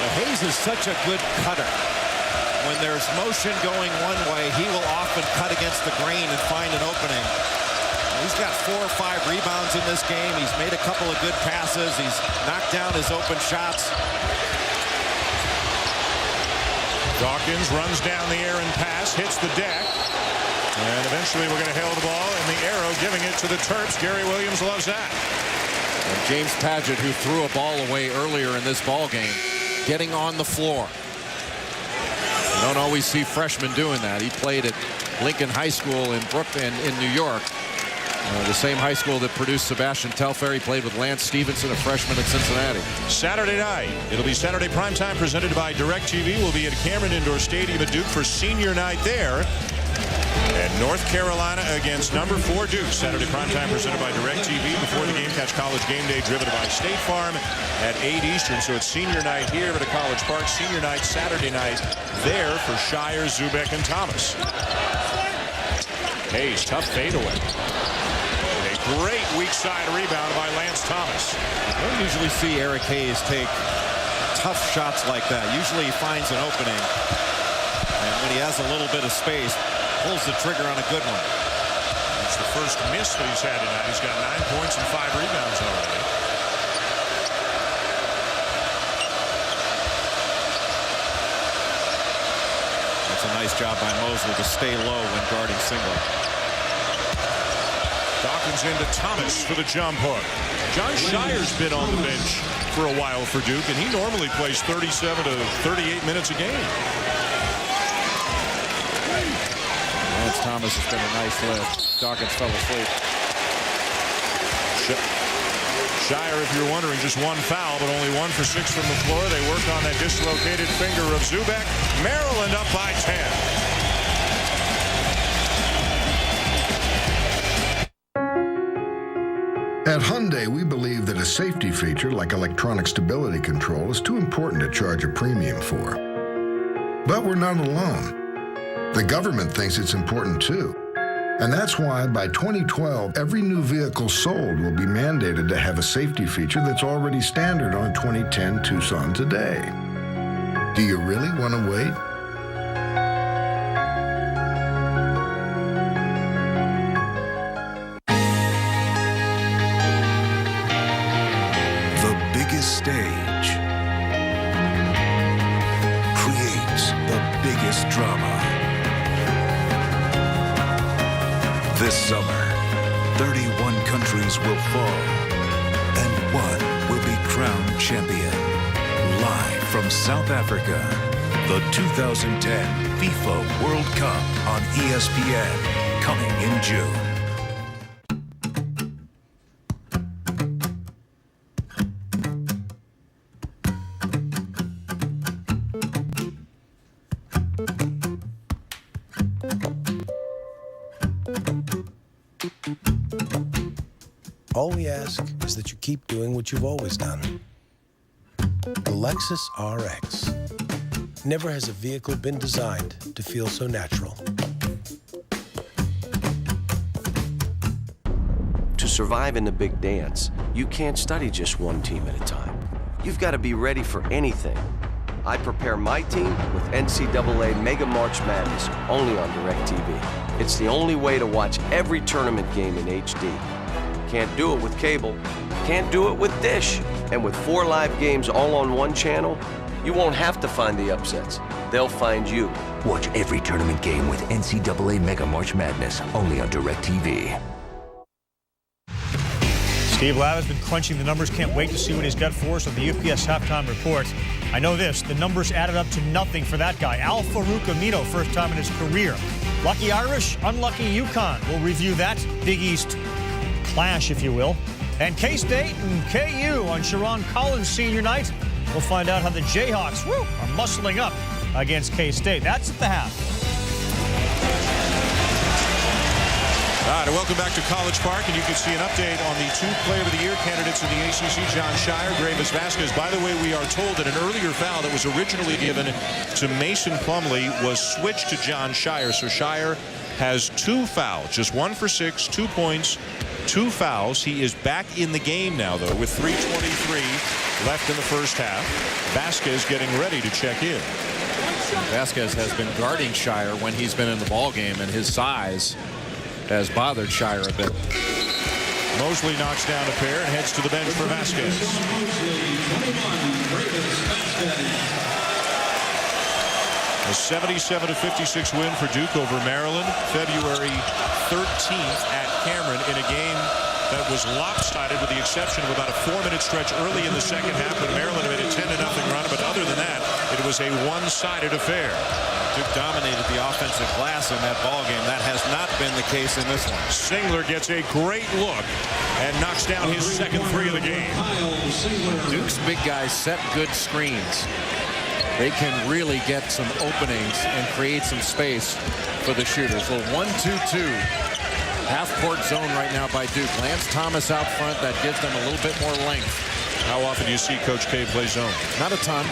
Now, Hayes is such a good cutter. When there's motion going one way, he will often cut against the grain and find an opening. He's got 4 or 5 rebounds in this game. He's made a couple of good passes. He's knocked down his open shots. Dawkins runs down the air and pass, hits the deck. And eventually we're going to hail the ball, and the arrow giving it to the Terps. Gary Williams loves that. And James Padgett, who threw a ball away earlier in this ball game, getting on the floor. You don't always see freshmen doing that. He played at Lincoln High School in Brooklyn, in New York. The same high school that produced Sebastian Telfair. He played with Lance Stevenson, a freshman at Cincinnati. Saturday night. It'll be Saturday primetime presented by DirecTV. We'll be at Cameron Indoor Stadium at Duke for senior night there. And North Carolina against number 4 Duke. Saturday primetime presented by DirecTV. Before the game, catch College Game Day driven by State Farm at 8 Eastern. So it's senior night here at College Park. Senior night Saturday night there for Shire, Zubek, and Thomas. Hayes, tough fadeaway. Great weak side rebound by Lance Thomas. I don't usually see Eric Hayes take tough shots like that. Usually he finds an opening, and when he has a little bit of space, pulls the trigger on a good one. It's the first miss that he's had tonight. He's got 9 points and 5 rebounds already. That's a nice job by Mosley to stay low when guarding single. Dawkins into Thomas for the jump hook. John Shire's been on the bench for a while for Duke, and he normally plays 37 to 38 minutes a game. Lance Thomas has been a nice lift. Dawkins fell asleep. Shire, if you're wondering, just 1 foul, but only 1 for 6 from the floor. They work on that dislocated finger of Zubek. Maryland up by 10. At Hyundai, we believe that a safety feature like electronic stability control is too important to charge a premium for. But we're not alone. The government thinks it's important too. And that's why by 2012, every new vehicle sold will be mandated to have a safety feature that's already standard on 2010 Tucson today. Do you really want to wait? Stage creates the biggest drama. This summer, 31 countries will fall and one will be crowned champion. Live from South Africa, the 2010 FIFA World Cup on ESPN, coming in June. All we ask is that you keep doing what you've always done. The Lexus RX. Never has a vehicle been designed to feel so natural. To survive in the big dance, you can't study just one team at a time. You've got to be ready for anything. I prepare my team with NCAA Mega March Madness, only on DirecTV. It's the only way to watch every tournament game in HD. Can't do it with cable, can't do it with Dish. And with 4 live games all on one channel, you won't have to find the upsets. They'll find you. Watch every tournament game with NCAA Mega March Madness, only on DirecTV. Steve Lau has been crunching the numbers. Can't wait to see what he's got for us on the UPS halftime report. I know this, the numbers added up to nothing for that guy. Al Farouk Amino, first time in his career. Lucky Irish, unlucky UConn. We'll review that Big East clash, if you will. And K-State and KU on Sharon Collins senior night. We'll find out how the Jayhawks are muscling up against K-State. That's at the half. All right, and welcome back to College Park, and you can see an update on the 2 Player of the Year candidates in the ACC, John Shire, Gravis Vasquez. By the way, we are told that an earlier foul that was originally given to Mason Plumlee was switched to John Shire. So Shire has 2 fouls, just 1 for 6, 2 points, 2 fouls. He is back in the game now, though, with 3:23 left in the first half. Vasquez getting ready to check in. Vasquez has been guarding Shire when he's been in the ball game, and his size has bothered Shire a bit. Mosley knocks down a pair and heads to the bench for Vasquez. A 77-56 win for Duke over Maryland, February 13th at Cameron, in a game that was lopsided with the exception of about a 4-minute stretch early in the second half when Maryland made a 10-0 run. But other than that, it was a one-sided affair. Duke dominated the offensive glass in that ball game. That has not been the case in this one. Singler gets a great look and knocks down his second 3 of the game. Duke's big guys set good screens. They can really get some openings and create some space for the shooters. A 1-2-2 half-court zone right now by Duke. Lance Thomas out front. That gives them a little bit more length. How often do you see Coach K play zone? Not a ton,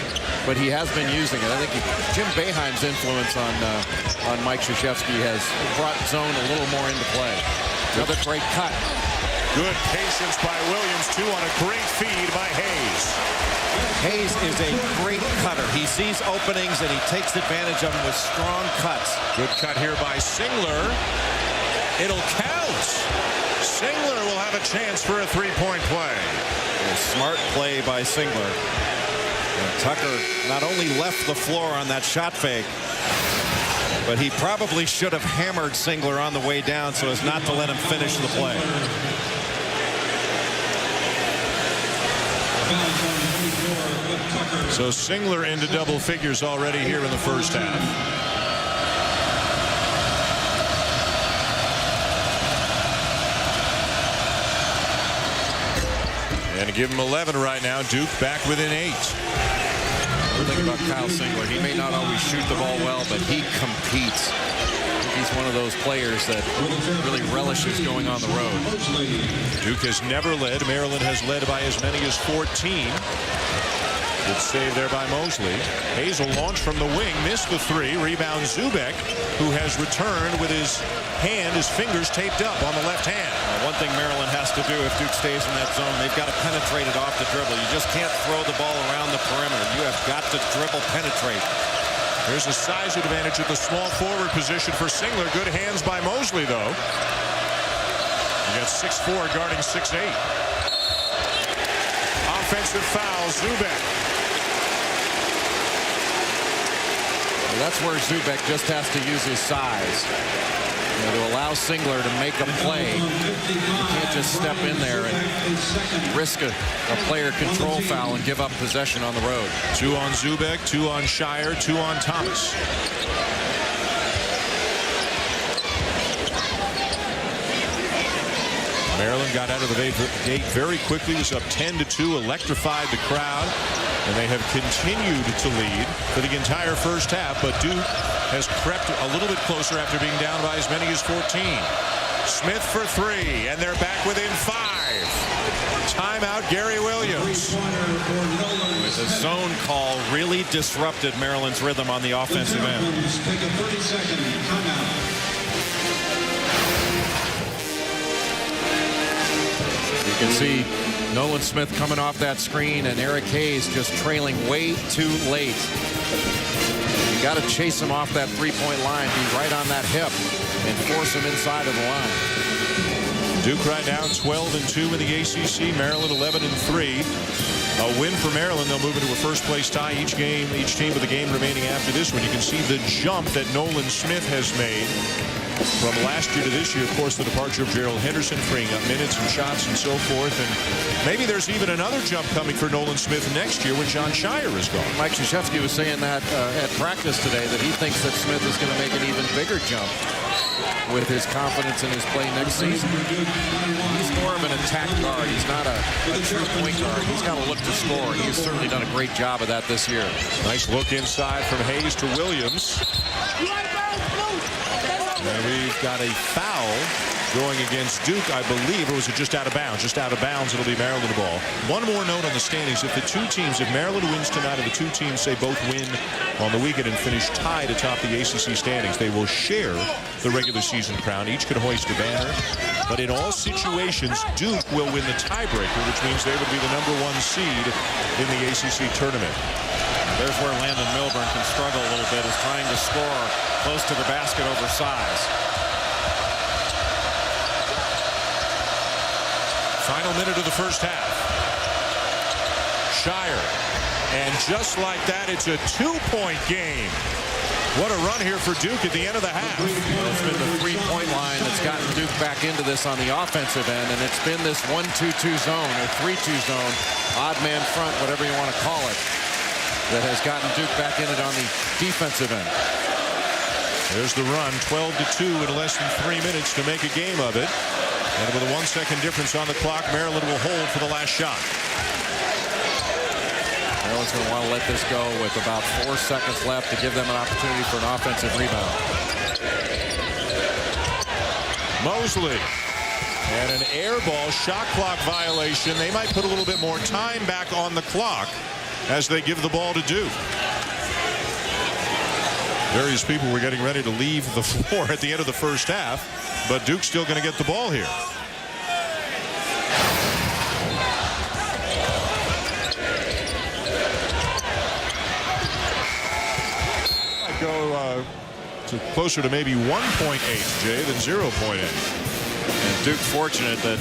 but he has been using it. I think Jim Boeheim's influence on Mike Krzyzewski has brought zone a little more into play. Another great cut. Good patience by Williams, too, on a great feed by Hayes. Hayes is a great cutter. He sees openings and he takes advantage of them with strong cuts. Good cut here by Singler. It'll count. Singler will have a chance for a 3-point play. A smart play by Singler. And Tucker not only left the floor on that shot fake, but he probably should have hammered Singler on the way down so as not to let him finish the play. So Singler into double figures already here in the first half. And to give him 11 right now, Duke back within 8. One thing about Kyle Singler, he may not always shoot the ball well, but he competes. I think he's one of those players that really relishes going on the road. Duke has never led. Maryland has led by as many as 14. Good save there by Mosley. Hayes will launch from the wing, missed the 3. Rebound Zubek, who has returned with his fingers taped up on the left hand. One thing Maryland has to do if Duke stays in that zone, they've got to penetrate it off the dribble. You just can't throw the ball around the perimeter. You have got to dribble penetrate. There's a size advantage at the small forward position for Singler. Good hands by Mosley, though. You got 6'4" guarding 6'8". Offensive foul, Zubek. Well, that's where Zubek just has to use his size. to allow Singler to make a play. You can't just step in there and risk a player control foul and give up possession on the road. 2 on Zubek, 2 on Shire, 2 on Thomas. Maryland got out of the gate very quickly, was up 10-2, electrified the crowd, and they have continued to lead for the entire first half, but Duke has crept a little bit closer after being down by as many as 14. Smith for 3, and they're back within 5. Timeout, Gary Williams. The zone call really disrupted Maryland's rhythm on the offensive end. Take a 30-second timeout. You can see Nolan Smith coming off that screen and Eric Hayes just trailing way too late. You got to chase him off that three-point line, be right on that hip, and force him inside of the line. Duke right now 12-2 in the ACC. Maryland 11-3. A win for Maryland, they'll move into a first-place tie. Each team with a game remaining after this one. You can see the jump that Nolan Smith has made from last year to this year. Of course, the departure of Gerald Henderson, freeing up minutes and shots and so forth. And maybe there's even another jump coming for Nolan Smith next year when John Shire is gone. Mike Krzyzewski was saying that at practice today, that he thinks that Smith is going to make an even bigger jump with his confidence in his play next season. He's more of an attack guard. He's not a true point guard. He's got to look to score. He's certainly done a great job of that this year. Nice look inside from Hayes to Williams. And we've got a foul going against Duke, I believe, or was it just out of bounds? Just out of bounds, it'll be Maryland ball. One more note on the standings. If the two teams, if Maryland wins tonight and the two teams say both win on the weekend and finish tied atop the ACC standings, they will share the regular season crown. Each can hoist a banner. But in all situations, Duke will win the tiebreaker, which means they would be the #1 seed in the ACC tournament. There's where Landon Milburn can struggle a little bit, is trying to score close to the basket over size. Final minute of the first half. Shire. And just like that, it's a 2-point game. What a run here for Duke at the end of the half. It's been the three-point line that's gotten Duke back into this on the offensive end, and it's been this 1-2-2 zone or 3-2 zone, odd man front, whatever you want to call it, that has gotten Duke back in it on the defensive end. There's the run, 12-2 in less than 3 minutes to make a game of it. And with a 1 second difference on the clock, Maryland will hold for the last shot. Maryland's going to want to let this go with about 4 seconds left to give them an opportunity for an offensive rebound. Mosley. And an air ball, shot clock violation. They might put a little bit more time back on the clock as they give the ball to Duke. Various people were getting ready to leave the floor at the end of the first half, but Duke's still going to get the ball here. Might go to closer to maybe 1.8, Jay, than 0.8. And Duke fortunate that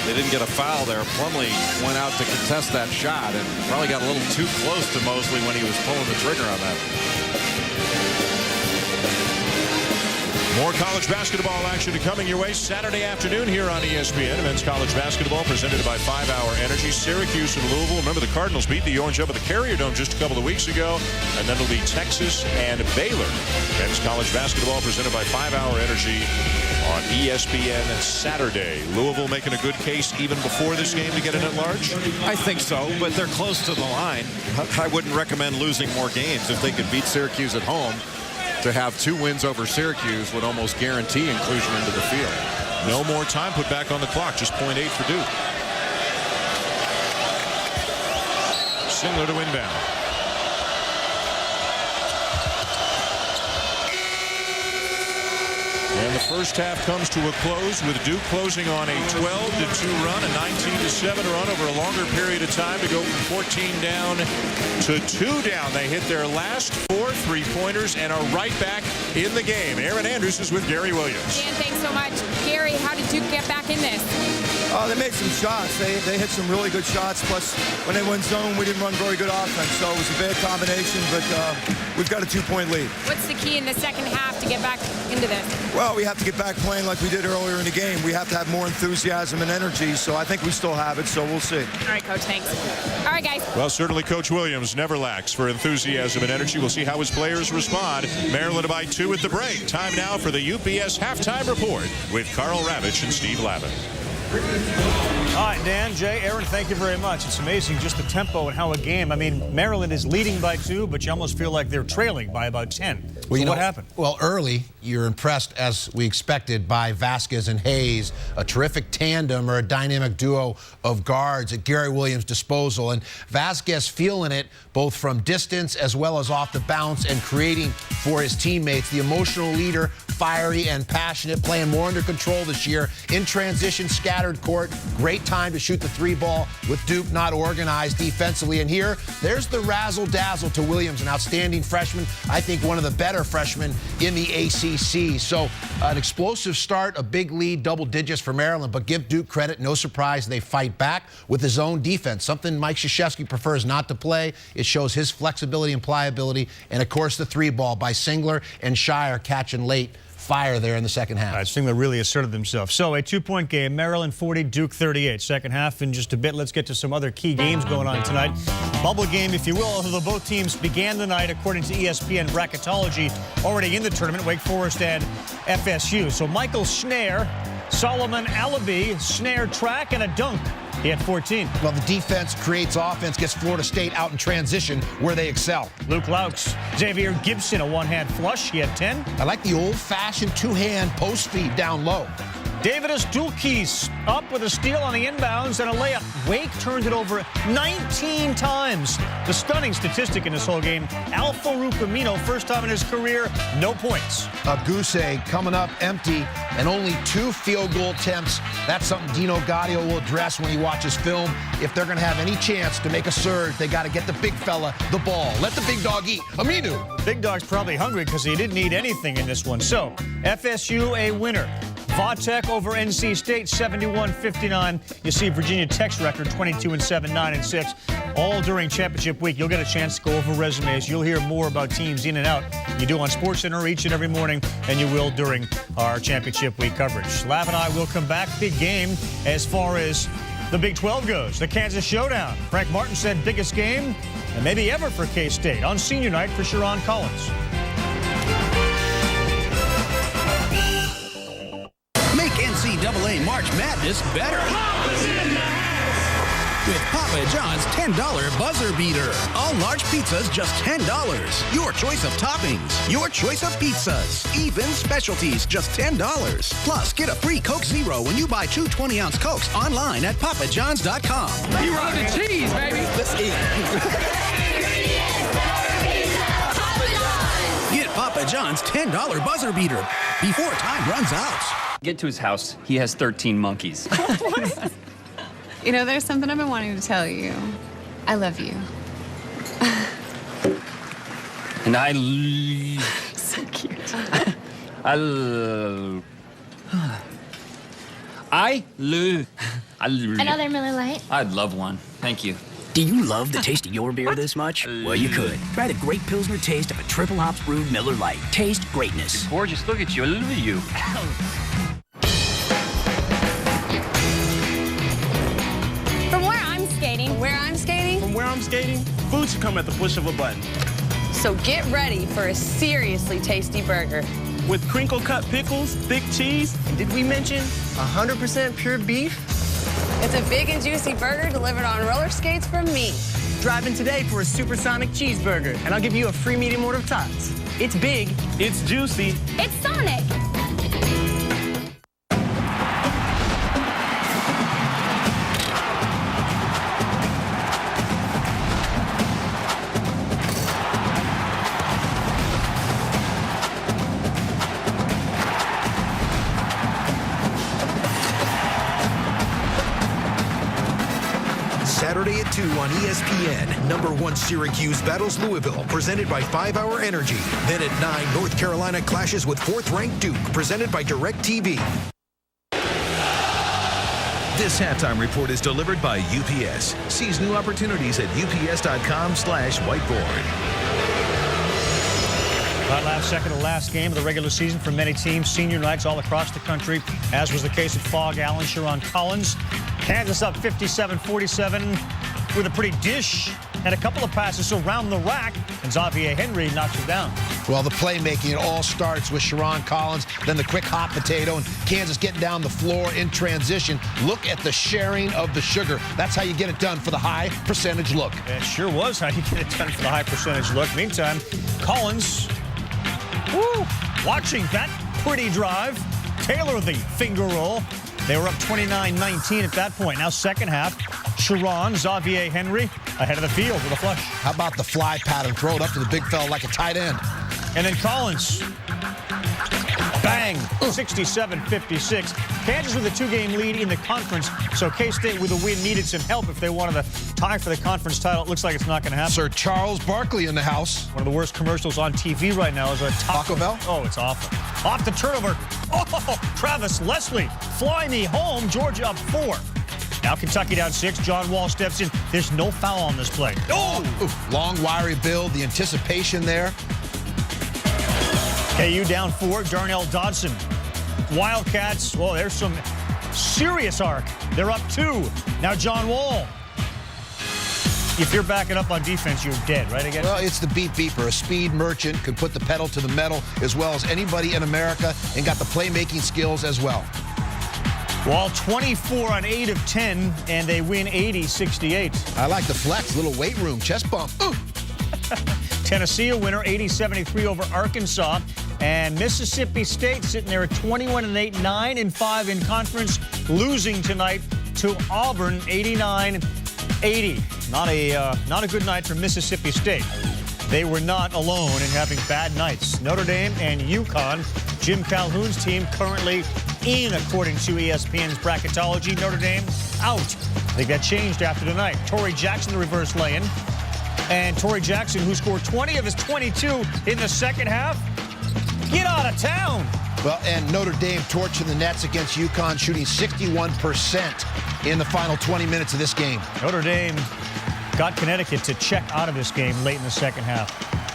they didn't get a foul there. Plumlee went out to contest that shot and probably got a little too close to Mosley when he was pulling the trigger on that. More college basketball action coming your way Saturday afternoon here on ESPN. Men's college basketball presented by 5 Hour Energy. Syracuse and Louisville. Remember, the Cardinals beat the Orange up at the Carrier Dome just a couple of weeks ago. And then it'll be Texas and Baylor. Men's college basketball presented by 5 Hour Energy on ESPN Saturday. Louisville making a good case even before this game to get in at large? I think so, but they're close to the line. I wouldn't recommend losing more games. If they could beat Syracuse at home, to have 2 wins over Syracuse would almost guarantee inclusion into the field. No more time put back on the clock, just 0.8 for Duke. Singler to inbound. And the first half comes to a close with Duke closing on a 12-2 run, a 19-7 run over a longer period of time to go from 14 down to 2 down. They hit their last 4 3-pointers and are right back in the game. Aaron Andrews is with Gary Williams. Dan, thanks so much. Gary, how did Duke get back in this? They made some shots. They hit some really good shots. Plus, when they went zone, we didn't run very good offense. So it was a bad combination, but we've got a 2-point lead. What's the key in the second half to get back into this? Well, we have to get back playing like we did earlier in the game. We have to have more enthusiasm and energy. So I think we still have it, so we'll see. All right, Coach, thanks. All right, guys. Well, certainly Coach Williams never lacks for enthusiasm and energy. We'll see how his players respond. Maryland by 2 at the break. Time now for the UPS Halftime Report with Carl Ravitch and Steve Lavin. All right, Dan, Jay, Aaron, thank you very much. It's amazing just the tempo and how a game. I mean, Maryland is leading by 2, but you almost feel like they're trailing by about 10. Well, so what happened? Well, early, you're impressed, as we expected, by Vasquez and Hayes, a terrific tandem or a dynamic duo of guards at Gary Williams' disposal. And Vasquez feeling it both from distance as well as off the bounce and creating for his teammates. The emotional leader, fiery and passionate, playing more under control this year. In transition, scattered court, great time to shoot the 3-ball with Duke not organized defensively. And here, there's the razzle-dazzle to Williams, an outstanding freshman. I think one of the better freshmen in the ACC. So an explosive start, a big lead, double digits for Maryland, but give Duke credit. No surprise they fight back with his own defense, something Mike Krzyzewski prefers not to play. It shows his flexibility and pliability. And, of course, the 3-ball by Singler and Shire catching late. Fire there in the second half. All right, Singler really asserted themselves. So a 2-point game, Maryland 40, Duke 38. Second half in just a bit. Let's get to some other key games going on tonight. Bubble game, if you will, although both teams began the night, according to ESPN bracketology, already in the tournament, Wake Forest and FSU. So Michael Schnare, Solomon Alabi, Schnare track and a dunk. He had 14. Well, the defense creates offense, gets Florida State out in transition where they excel. Luke Laux, Xavier Gibson, a one-hand flush. He had 10. I like the old-fashioned two-hand post feed down low. Davidus Dulkis up with a steal on the inbounds and a layup. Wake turned it over 19 times. The stunning statistic in this whole game, Al-Farouq Amino, first time in his career, no points. A goose egg coming up empty and only 2 field goal attempts. That's something Dino Gaudio will address when he watches film. If they're going to have any chance to make a surge, they got to get the big fella the ball. Let the big dog eat. Aminu. Big dog's probably hungry because he didn't eat anything in this one. So, FSU a winner. Vatech over NC State, 71-59. You see Virginia Tech's record, 22-7, 9-6. All during championship week. You'll get a chance to go over resumes. You'll hear more about teams in and out. You do on SportsCenter each and every morning, and you will during our championship week coverage. Lav and I will come back. Big game as far as the Big 12 goes. The Kansas Showdown. Frank Martin said biggest game, and maybe ever for K-State, on senior night for Sharon Collins. Make NCAA March Madness better. With Papa John's $10 buzzer beater. All large pizzas just $10. Your choice of toppings. Your choice of pizzas. Even specialties just $10. Plus, get a free Coke Zero when you buy 2 20-ounce Cokes online at papajohns.com. You wrote the cheese, baby. Let's eat. Get Papa John's $10 buzzer beater before time runs out. Get to his house. He has 13 monkeys. You know, there's something I've been wanting to tell you. I love you. And I... So cute. Another Miller Lite? I'd love one. Thank you. Do you love the taste of your beer this much? Well, you could. Try the great Pilsner taste of a triple hops brewed Miller Lite. Taste greatness. Gorgeous. Look at you. I love you. From where I'm skating, food should come at the push of a button. So get ready for a seriously tasty burger. With crinkle-cut pickles, thick cheese, and did we mention 100% pure beef? It's a big and juicy burger delivered on roller skates from me. Drive in today for a supersonic cheeseburger, and I'll give you a free medium order of tots. It's big, it's juicy, It's Sonic. Saturday at 2 on ESPN. Number 1 Syracuse battles Louisville, presented by 5 Hour Energy. Then at 9, North Carolina clashes with 4th-ranked Duke, presented by DirecTV. This halftime report is delivered by UPS. Seize new opportunities at ups.com/whiteboard. Right, last second of the last game of the regular season for many teams. Senior nights all across the country, as was the case at Fog Allen, Sharon Collins. Kansas up 57-47 with a pretty dish and a couple of passes around the rack, and Xavier Henry knocks it down. Well, the playmaking, it all starts with Sharon Collins, then the quick hot potato, and Kansas getting down the floor in transition. Look at the sharing of the sugar. That's how you get it done for the high percentage look. It sure was how you get it done for the high percentage look. Meantime, Collins, watching that pretty drive, tailor the finger roll. They were up 29-19 at that point. Now second half, Sharon, Xavier Henry ahead of the field with a flush. How about the fly pattern? Throw it up to the big fella like a tight end. And then Collins, bang, 67-56. Kansas with a 2-game lead in the conference, so K-State with a win needed some help if they wanted to tie for the conference title. It looks like it's not going to happen. Sir Charles Barkley in the house. One of the worst commercials on TV right now is a Taco Bell. Oh, it's awful. Off the turnover. Oh, Travis Leslie, fly me home. Georgia up 4. Now Kentucky down 6. John Wall steps in. There's no foul on this play. Oh! Long, wiry build. The anticipation there. KU down 4. Darnell Dodson. Wildcats, well, there's some serious arc. They're up 2. Now John Wall. If you're backing up on defense, you're dead, right again? Well, it's the beat beeper. A speed merchant could put the pedal to the metal as well as anybody in America and got the playmaking skills as well. Wall 24 on 8 of 10, and they win 80-68. I like the flex, little weight room, chest bump. Tennessee a winner, 80-73 over Arkansas. And Mississippi State sitting there at 21-8, 9-5 in conference, losing tonight to Auburn, 89-80. Not a good night for Mississippi State. They were not alone in having bad nights. Notre Dame and UConn, Jim Calhoun's team currently in, according to ESPN's bracketology. Notre Dame out. I think that changed after tonight. Torrey Jackson, the reverse lay-in. And Torrey Jackson, who scored 20 of his 22 in the second half, get out of town. Well, and Notre Dame torching the nets against UConn, shooting 61% in the final 20 minutes of this game. Notre Dame got Connecticut to check out of this game late in the second half.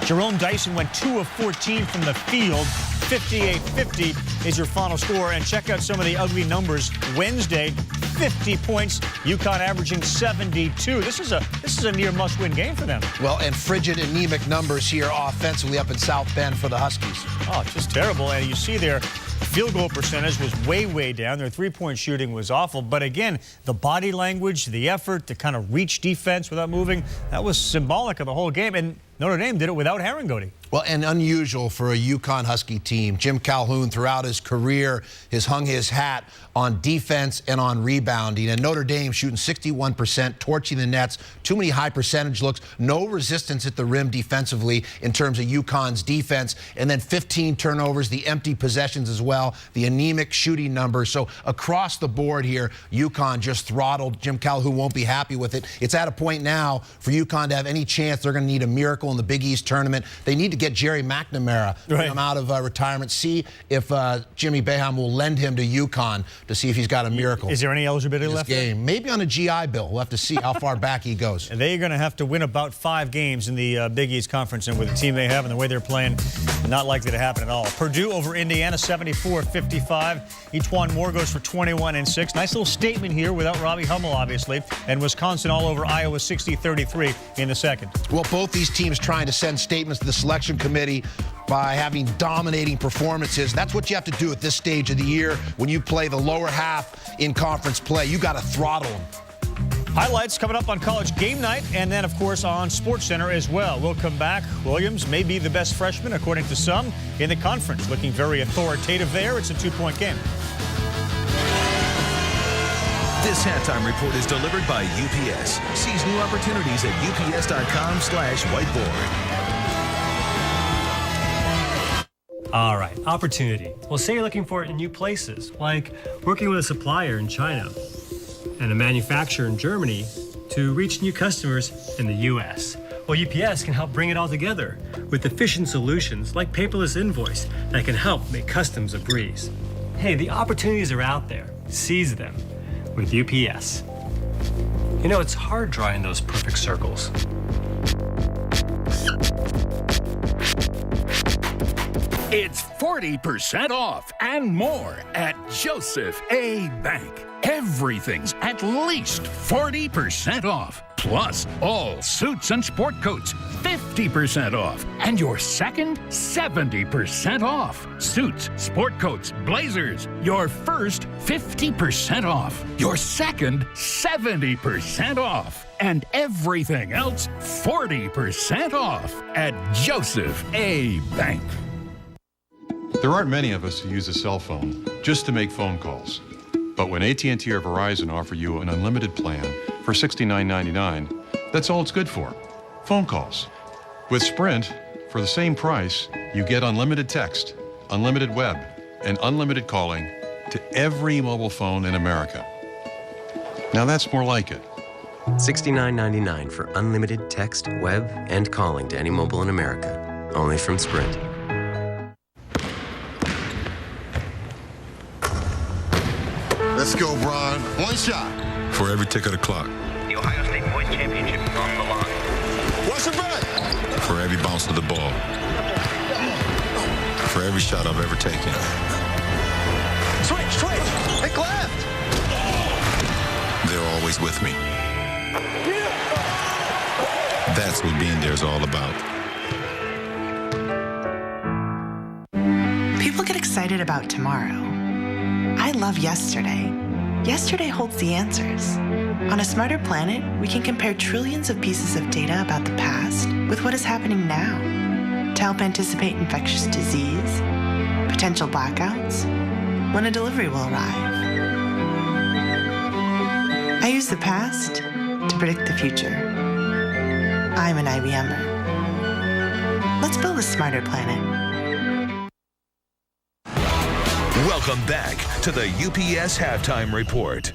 Jerome Dyson went 2 of 14 from the field. 58-50 is your final score. And check out some of the ugly numbers. Wednesday, 50 points. UConn averaging 72. This is a near must-win game for them. Well, and frigid, anemic numbers here offensively up in South Bend for the Huskies. Oh, just terrible. And you see their field goal percentage was way down. Their three-point shooting was awful. But again, the body language, the effort to kind of reach defense without moving, that was symbolic of the whole game. And Notre Dame did it without Herringody. Well, and unusual for a UConn Husky team. Jim Calhoun, throughout his career, has hung his hat on defense and on rebounding. And Notre Dame shooting 61%, torching the nets, too many high percentage looks, no resistance at the rim defensively in terms of UConn's defense, and then 15 turnovers, the empty possessions as well, the anemic shooting numbers. So across the board here, UConn just throttled. Jim Calhoun won't be happy with it. It's at a point now for UConn to have any chance. They're going to need a miracle in the Big East tournament. They need to get Jerry McNamara come out of retirement, see if Jimmy Boeheim will lend him to UConn to see if he's got a miracle. Is there any eligibility left? Game. Maybe on a GI Bill. We'll have to see how far back he goes. And they're going to have to win about 5 games in the Big East Conference, and with the team they have and the way they're playing, not likely to happen at all. Purdue over Indiana, 74-55. Each Moore goes for 21-6. Nice little statement here without Robbie Hummel, obviously. And Wisconsin all over Iowa, 60-33 in the second. Well, both these teams trying to send statements to the selection committee by having dominating performances. That's what you have to do at this stage of the year when you play the lower half in conference play. You got to throttle them. Highlights coming up on College Game Night, and then, of course, on SportsCenter as well. We'll come back. Williams may be the best freshman, according to some, in the conference. Looking very authoritative there. It's a 2-point game. This halftime report is delivered by UPS. Seize new opportunities at ups.com/whiteboard. All right, opportunity. Well, say you're looking for it in new places, like working with a supplier in China and a manufacturer in Germany to reach new customers in the U.S. Well, UPS can help bring it all together with efficient solutions like paperless invoice that can help make customs a breeze. Hey, the opportunities are out there. Seize them. with UPS. You know, it's hard drawing those perfect circles. It's 40% off and more at Joseph A. Bank. Everything's at least 40% off. Plus, all suits and sport coats, 50% off. And your second, 70% off. Suits, sport coats, blazers, your first, 50% off. Your second, 70% off. And everything else, 40% off at Joseph A. Bank. There aren't many of us who use a cell phone just to make phone calls. But when AT&T or Verizon offer you an unlimited plan for $69.99, that's all it's good for, phone calls. With Sprint, for the same price, you get unlimited text, unlimited web, and unlimited calling to every mobile phone in America. Now that's more like it. $69.99 for unlimited text, web, and calling to any mobile in America. Only from Sprint. Let's go, Bron. One shot. For every tick of the clock. The Ohio State Boys Championship is on the line. What's your bet? For every bounce of the ball. For every shot I've ever taken. Switch! Pick left! They're always with me. That's what being there is all about. People get excited about tomorrow. I love yesterday. Yesterday holds the answers. On a smarter planet, we can compare trillions of pieces of data about the past with what is happening now to help anticipate infectious disease, potential blackouts, when a delivery will arrive. I use the past to predict the future. I'm an IBMer. Let's build a smarter planet. Welcome back to the UPS Halftime Report.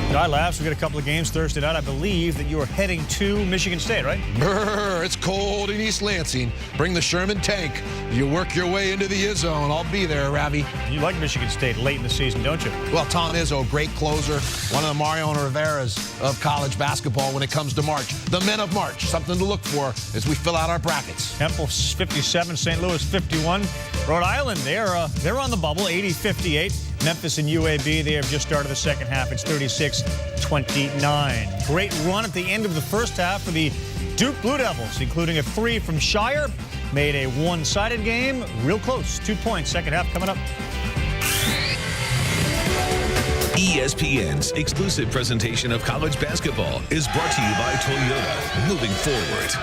All right, Labs, we got a couple of games Thursday night. I believe that you are heading to Michigan State, right? Brr, it's cold in East Lansing. Bring the Sherman tank. You work your way into the Izzo, I'll be there, Ravi. You like Michigan State late in the season, don't you? Well, Tom Izzo, great closer, one of the Mario Rivera's of college basketball when it comes to March. The men of March, something to look for as we fill out our brackets. Temple 57, St. Louis 51. Rhode Island, they're on the bubble, 80-58. Memphis and UAB, they have just started the second half. It's 36-29. Great run at the end of the first half for the Duke Blue Devils, including a three from Shire. Made a one-sided game, real close. 2 points, second half coming up. ESPN's exclusive presentation of college basketball is brought to you by Toyota. Moving forward.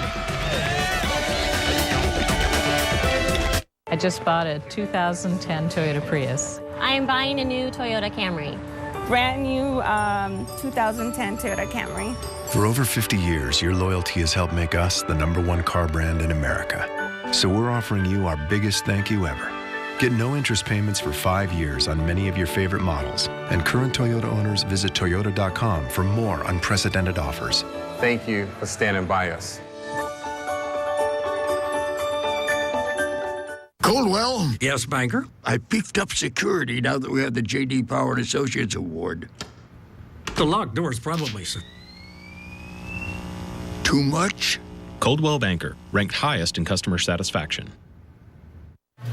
I just bought a 2010 Toyota Prius. I am buying a new Toyota Camry. Brand new 2010 Toyota Camry. For over 50 years, your loyalty has helped make us the #1 car brand in America. So we're offering you our biggest thank you ever. Get no interest payments for 5 years on many of your favorite models. And current Toyota owners visit Toyota.com for more unprecedented offers. Thank you for standing by us. Coldwell? Yes, banker? I beefed up security now that we have the J.D. Power and Associates Award. The locked door's probably too much? Coldwell Banker, ranked highest in customer satisfaction.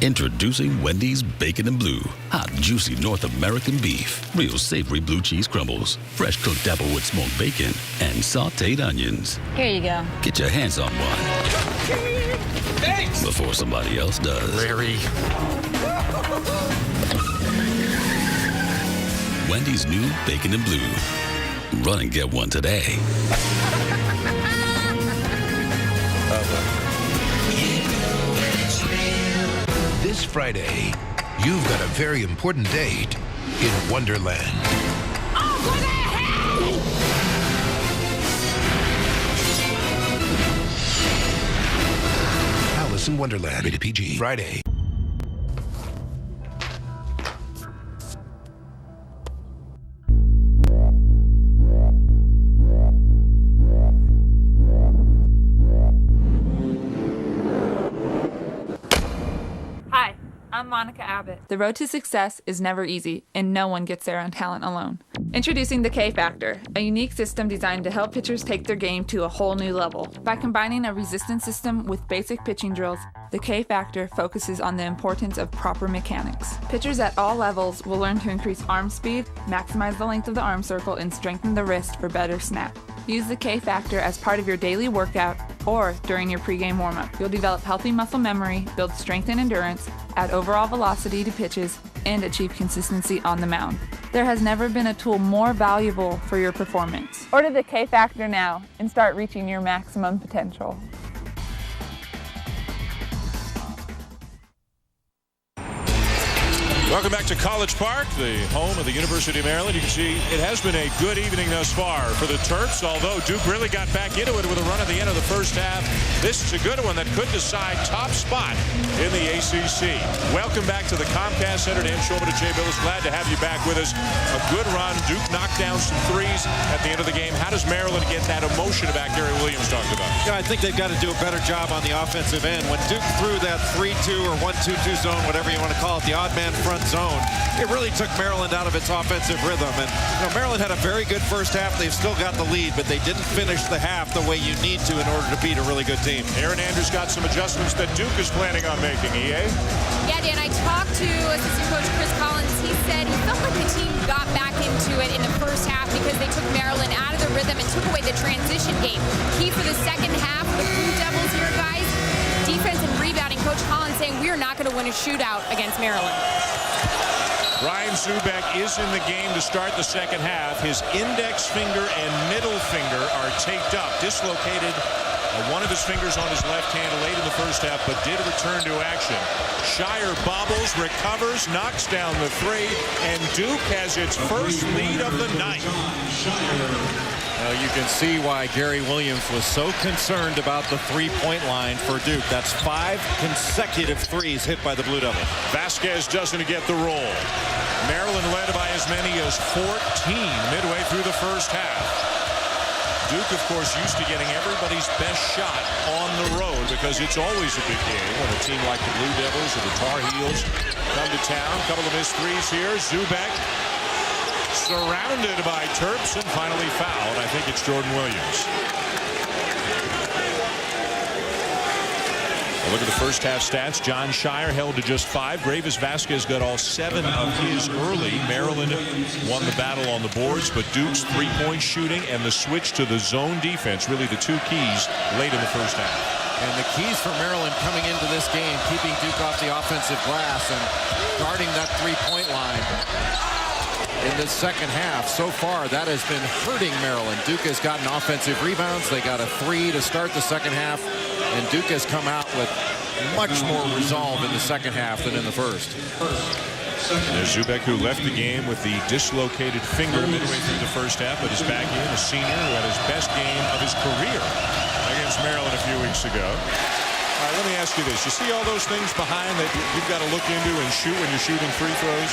Introducing Wendy's Bacon and Blue. Hot, juicy North American beef. Real savory blue cheese crumbles. Fresh cooked applewood smoked bacon. And sauteed onions. Here you go. Get your hands on one. Thanks! Before somebody else does. Larry. Wendy's new Bacon and Blue. Run and get one today. This Friday, you've got a very important date in Wonderland. Alice in Wonderland, rated PG. Friday. I'm Monica Abbott. The road to success is never easy, and no one gets there on talent alone. Introducing the K-Factor, a unique system designed to help pitchers take their game to a whole new level. By combining a resistance system with basic pitching drills, the K-Factor focuses on the importance of proper mechanics. Pitchers at all levels will learn to increase arm speed, maximize the length of the arm circle, and strengthen the wrist for better snap. Use the K-Factor as part of your daily workout or during your pregame warm-up. You'll develop healthy muscle memory, build strength and endurance, add overall velocity to pitches, and achieve consistency on the mound. There has never been a tool more valuable for your performance. Order the K-Factor now and start reaching your maximum potential. Welcome back to College Park, the home of the University of Maryland. You can see it has been a good evening thus far for the Terps, although Duke really got back into it with a run at the end of the first half. This is a good one that could decide top spot in the ACC. Welcome back to the Comcast Center. Dan Schulman and Jay Billis, glad to have you back with us. A good run. Duke knocked down some threes at the end of the game. How does Maryland get that emotion back Gary Williams talked about? Yeah, I think they've got to do a better job on the offensive end. When Duke threw that 3-2 or 1-2-2 zone, whatever you want to call it, the odd man front zone, it really took Maryland out of its offensive rhythm. And Maryland had a very good first half. They've still got the lead, but they didn't finish the half the way you need to in order to beat a really good team. Aaron Andrews got some adjustments that Duke is planning on making. EA? Yeah, Dan, I talked to assistant coach Chris Collins. He said he felt like the team got back into it in the first half because they took Maryland out of the rhythm and took away the transition game. Key for the second half, the Blue Devils here, guys, defense and rebounding. Coach Collins saying we are not going to win a shootout against Maryland. Ryan Zubek is in the game to start the second half. His index finger and middle finger are taped up, dislocated one of his fingers on his left hand late in the first half, but did return to action. Shire bobbles, recovers, knocks down the three, and Duke has its first lead of the night. You can see why Gary Williams was so concerned about the three-point line for Duke. That's 5 consecutive threes hit by the Blue Devils. Vasquez doesn't get the roll. Maryland led by as many as 14 midway through the first half. Duke, of course, used to getting everybody's best shot on the road because it's always a big game when a team like the Blue Devils or the Tar Heels come to town. A couple of missed threes here. Zubek surrounded by Terps and finally fouled. I think it's Jordan Williams. Look at the first half stats. John Shire held to just 5. Gravis Vasquez got all 7 of his early. Maryland won the battle on the boards, but Duke's three-point shooting and the switch to the zone defense, really the two keys late in the first half. And the keys for Maryland coming into this game, keeping Duke off the offensive glass and guarding that three-point line. In the second half, so far, that has been hurting Maryland. Duke has gotten offensive rebounds. They got a 3 to start the second half, and Duke has come out with much more resolve in the second half than in the first. There's Zubek, who left the game with the dislocated finger midway through the first half, but is back in, a senior who had his best game of his career against Maryland a few weeks ago. All right, let me ask you this. You see all those things behind that you've got to look into and shoot when you're shooting free throws?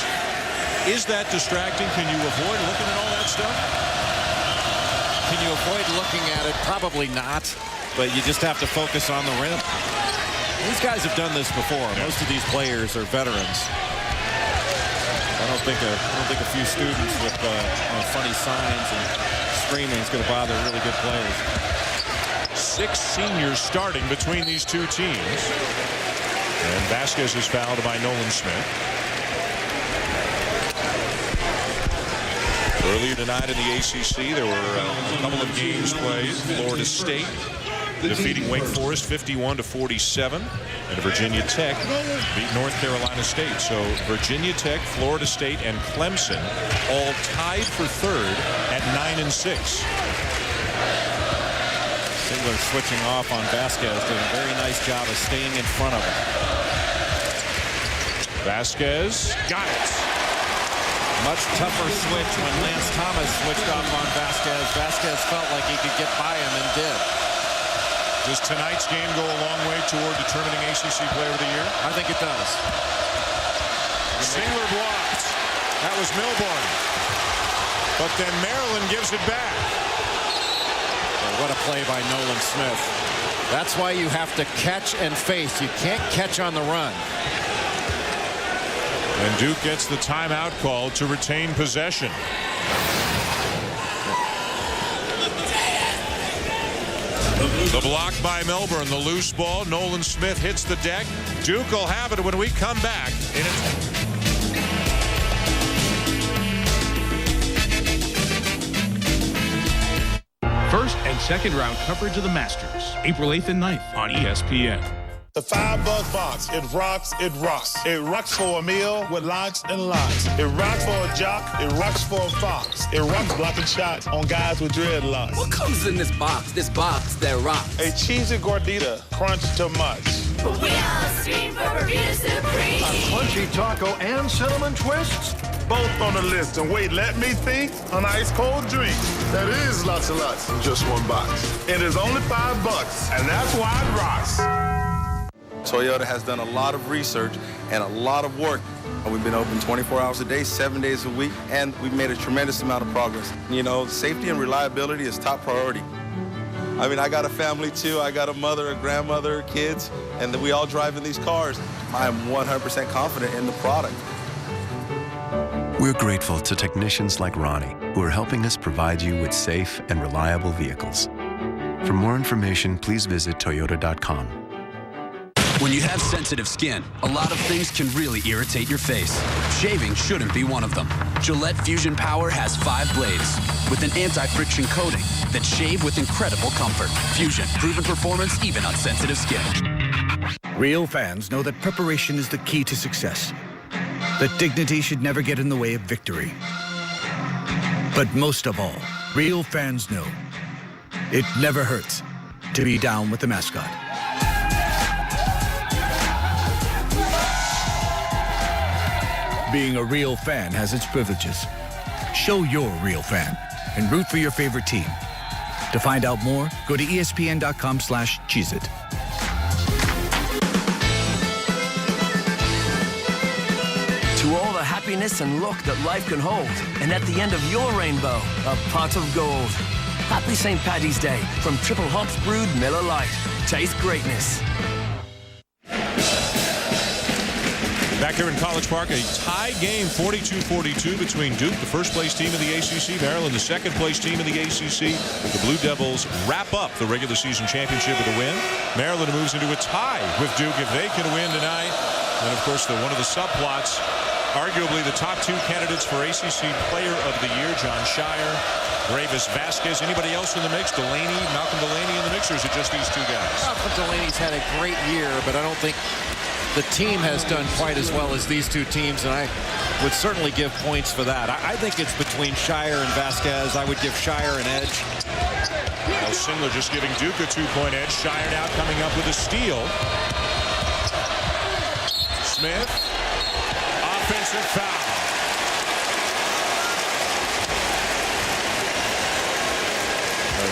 Is that distracting? Can you avoid looking at all that stuff? Can you avoid looking at it? Probably not, but you just have to focus on the rim. These guys have done this before. Most of these players are veterans. I don't think a few students with funny signs and screaming is going to bother really good players. 6 seniors starting between these two teams. And Vasquez is fouled by Nolan Smith. Earlier tonight in the ACC, there were a couple of games played. Florida State defeating Wake Forest 51-47, and Virginia Tech beat North Carolina State. So Virginia Tech, Florida State, and Clemson all tied for third at 9-6. Sigler switching off on Vasquez, doing a very nice job of staying in front of him. Vasquez got it. Much tougher switch when Lance Thomas switched off on Vasquez. Vasquez felt like he could get by him and did. Does tonight's game go a long way toward determining ACC Player of the Year? I think it does. Singler blocked. That was Milborn. But then Maryland gives it back. Well, what a play by Nolan Smith. That's why you have to catch and face. You can't catch on the run. And Duke gets the timeout called to retain possession. The block by Melbourne, the loose ball. Nolan Smith hits the deck. Duke will have it when we come back. First and second round coverage of the Masters, April 8th and 9th on ESPN. The $5 box. It rocks, it rocks. It rocks for a meal with lots and lots. It rocks for a jock. It rocks for a fox. It rocks blocking shots on guys with dreadlocks. What comes in this box that rocks? A cheesy gordita, crunch too much. But we all stream for Burrito Supreme. A crunchy taco and cinnamon twists. Both on the list. And wait, let me think. An ice cold drink. That is lots and lots in just one box. It is only $5, and that's why it rocks. Toyota has done a lot of research and a lot of work. We've been open 24 hours a day, 7 days a week, and we've made a tremendous amount of progress. You know, safety and reliability is top priority. I mean, I got a family too. I got a mother, a grandmother, kids, and we all drive in these cars. I am 100% confident in the product. We're grateful to technicians like Ronnie, who are helping us provide you with safe and reliable vehicles. For more information, please visit Toyota.com. When you have sensitive skin, a lot of things can really irritate your face. Shaving shouldn't be one of them. Gillette Fusion Power has 5 blades with an anti-friction coating that shave with incredible comfort. Fusion, proven performance even on sensitive skin. Real fans know that preparation is the key to success. That dignity should never get in the way of victory. But most of all, real fans know it never hurts to be down with the mascot. Being a real fan has its privileges. Show you're a real fan and root for your favorite team. To find out more, go to espn.com/Cheez-It. To all the happiness and luck that life can hold, and at the end of your rainbow, a pot of gold. Happy St. Paddy's Day from Triple Hops Brewed Miller Lite. Taste greatness. Back here in College Park, a tie game, 42-42 between Duke, the first-place team in the ACC, Maryland, the second-place team in the ACC. The Blue Devils wrap up the regular season championship with a win. Maryland moves into a tie with Duke if they can win tonight. And, of course, one of the subplots, arguably the top 2 candidates for ACC Player of the Year, John Shire, Gravis Vasquez. Anybody else in the mix? Malcolm Delaney in the mix, or is it just these 2 guys? Malcolm Delaney's had a great year, but I don't think the team has done quite as well as these 2 teams, and I would certainly give points for that. I think it's between Shire and Vasquez. I would give Shire an edge. Well, Singler just giving Duke a 2-point edge. Shire now coming up with a steal. Smith, offensive foul.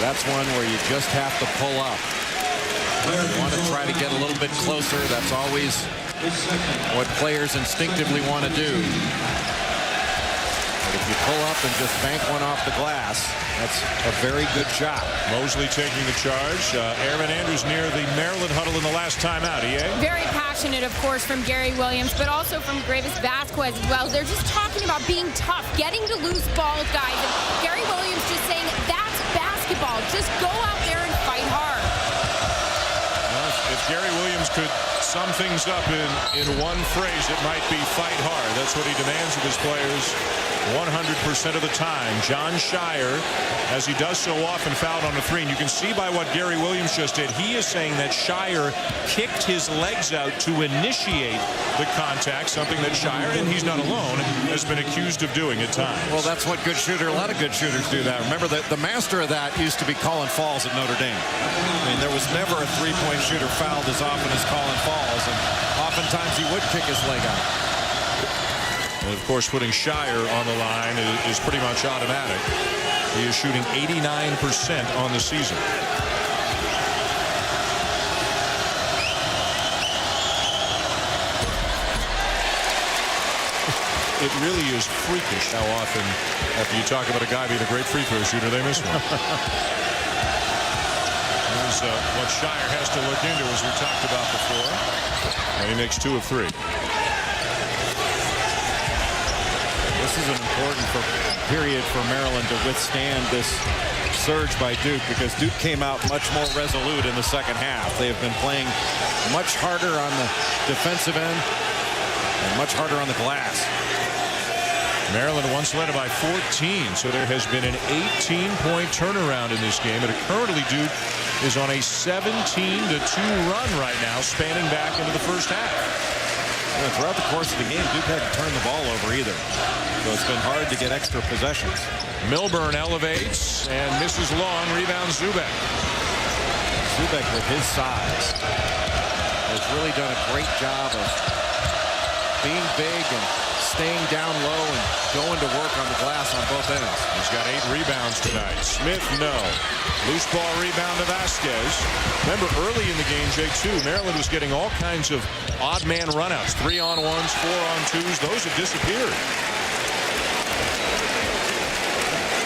That's one where you just have to pull up. You want to try to get a little bit closer. That's always what players instinctively want to do. But if you pull up and just bank one off the glass, that's a very good shot. Mosley taking the charge. Aaron Andrews near the Maryland huddle in the last timeout. EA? Very passionate, of course, from Gary Williams, but also from Gravis Vasquez as well. They're just talking about being tough, getting to loose balls, guys. And Gary Williams just saying, that's basketball. Just go out there and fight hard. If Gary Williams could sum things up in one phrase, it might be fight hard. That's what he demands of his players 100% of the time. John Shire, as he does so often, fouled on the 3. And you can see by what Gary Williams just did, he is saying that Shire kicked his legs out to initiate the contact, something that Shire, and he's not alone, has been accused of doing at times. Well, that's what a lot of good shooters do that. Remember, the master of that used to be Colin Falls at Notre Dame. I mean, there was never a 3-point shooter fouled as often as Colin Falls, and oftentimes he would kick his leg out. And, of course, putting Shire on the line is pretty much automatic. He is shooting 89% on the season. It really is freakish how often, after you talk about a guy being a great free throw shooter, they miss one. Here's what Shire has to look into, as we talked about before. And he makes 2 of 3. This is an important period for Maryland to withstand this surge by Duke because Duke came out much more resolute in the second half. They have been playing much harder on the defensive end and much harder on the glass. Maryland once led by 14, so there has been an 18-point turnaround in this game. And currently Duke is on a 17-2 run right now, spanning back into the first half. Throughout the course of the game, Duke hadn't turned the ball over either. So it's been hard to get extra possessions. Milburn elevates and misses long. Rebound Zubek. Zubek with his size has really done a great job of being big and staying down low and going to work on the glass on both ends. He's got 8 rebounds tonight. Smith, no. Loose ball rebound to Vasquez. Remember early in the game, Jake, too, Maryland was getting all kinds of odd man runouts. 3-on-1s, 4-on-2s. Those have disappeared.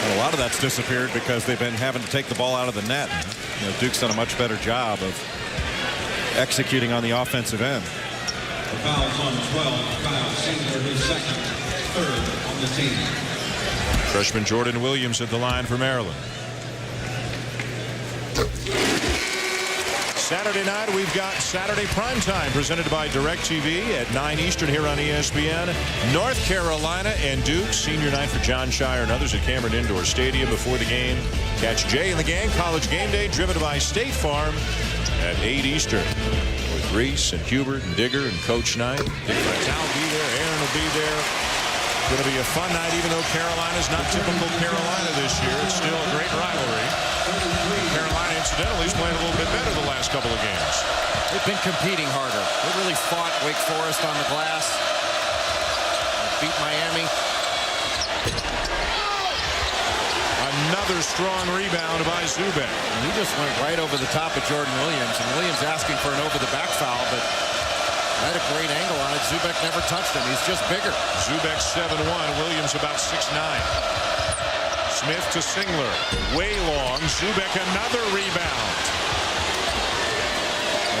And a lot of that's disappeared because they've been having to take the ball out of the net. You know, Duke's done a much better job of executing on the offensive end. The foul's on 12. Kyle Singler, his second, third on the team. Freshman Jordan Williams at the line for Maryland. Saturday night, we've got Saturday Primetime presented by DirecTV at 9 Eastern here on ESPN. North Carolina and Duke, senior night for John Shire and others at Cameron Indoor Stadium before the game. Catch Jay and the gang, College Game Day, driven by State Farm at 8 Eastern. With Reese and Hubert and Digger and Coach Knight. Dick Vitale will be there. Aaron will be there. It's going to be a fun night, even though Carolina's not typical Carolina this year. It's still a great rivalry. Carolina, incidentally, is playing a little bit better the last couple of games. They've been competing harder. They really fought Wake Forest on the glass. Beat Miami. Another strong rebound by Zubek. And he just went right over the top of Jordan Williams. And Williams asking for an over-the-back foul, but had a great angle on it. Zubek never touched him. He's just bigger. Zubek 7'1", Williams about 6'9". Smith to Singler. Way long. Zubek another rebound.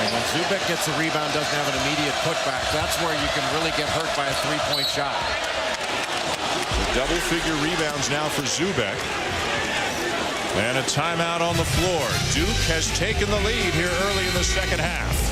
And when Zubek gets a rebound, doesn't have an immediate putback, that's where you can really get hurt by a three-point shot. Double-figure rebounds now for Zubek. And a timeout on the floor. Duke has taken the lead here early in the second half.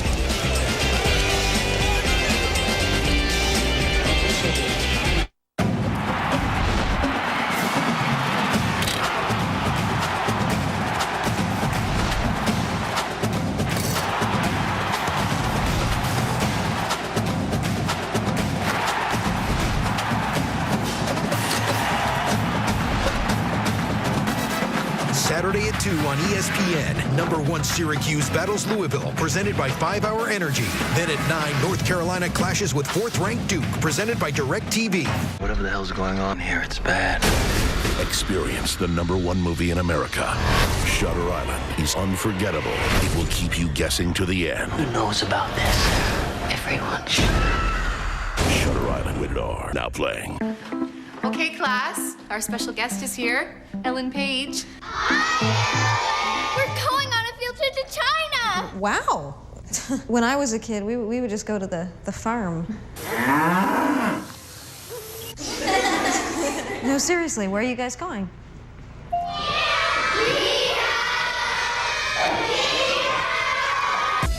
Saturday at 2 on ESPN. #1 Syracuse battles Louisville, presented by 5 Hour Energy. Then at 9, North Carolina clashes with 4th-ranked Duke, presented by DirecTV. Whatever the hell's going on here, it's bad. Experience the #1 movie in America. Shutter Island is unforgettable. It will keep you guessing to the end. Who knows about this? Everyone should. Shutter Island, rated R. Now playing. Okay, class. Our special guest is here, Ellen Page. We're going on a field trip to China! Wow. When I was a kid, we would just go to the farm. No, seriously, where are you guys going?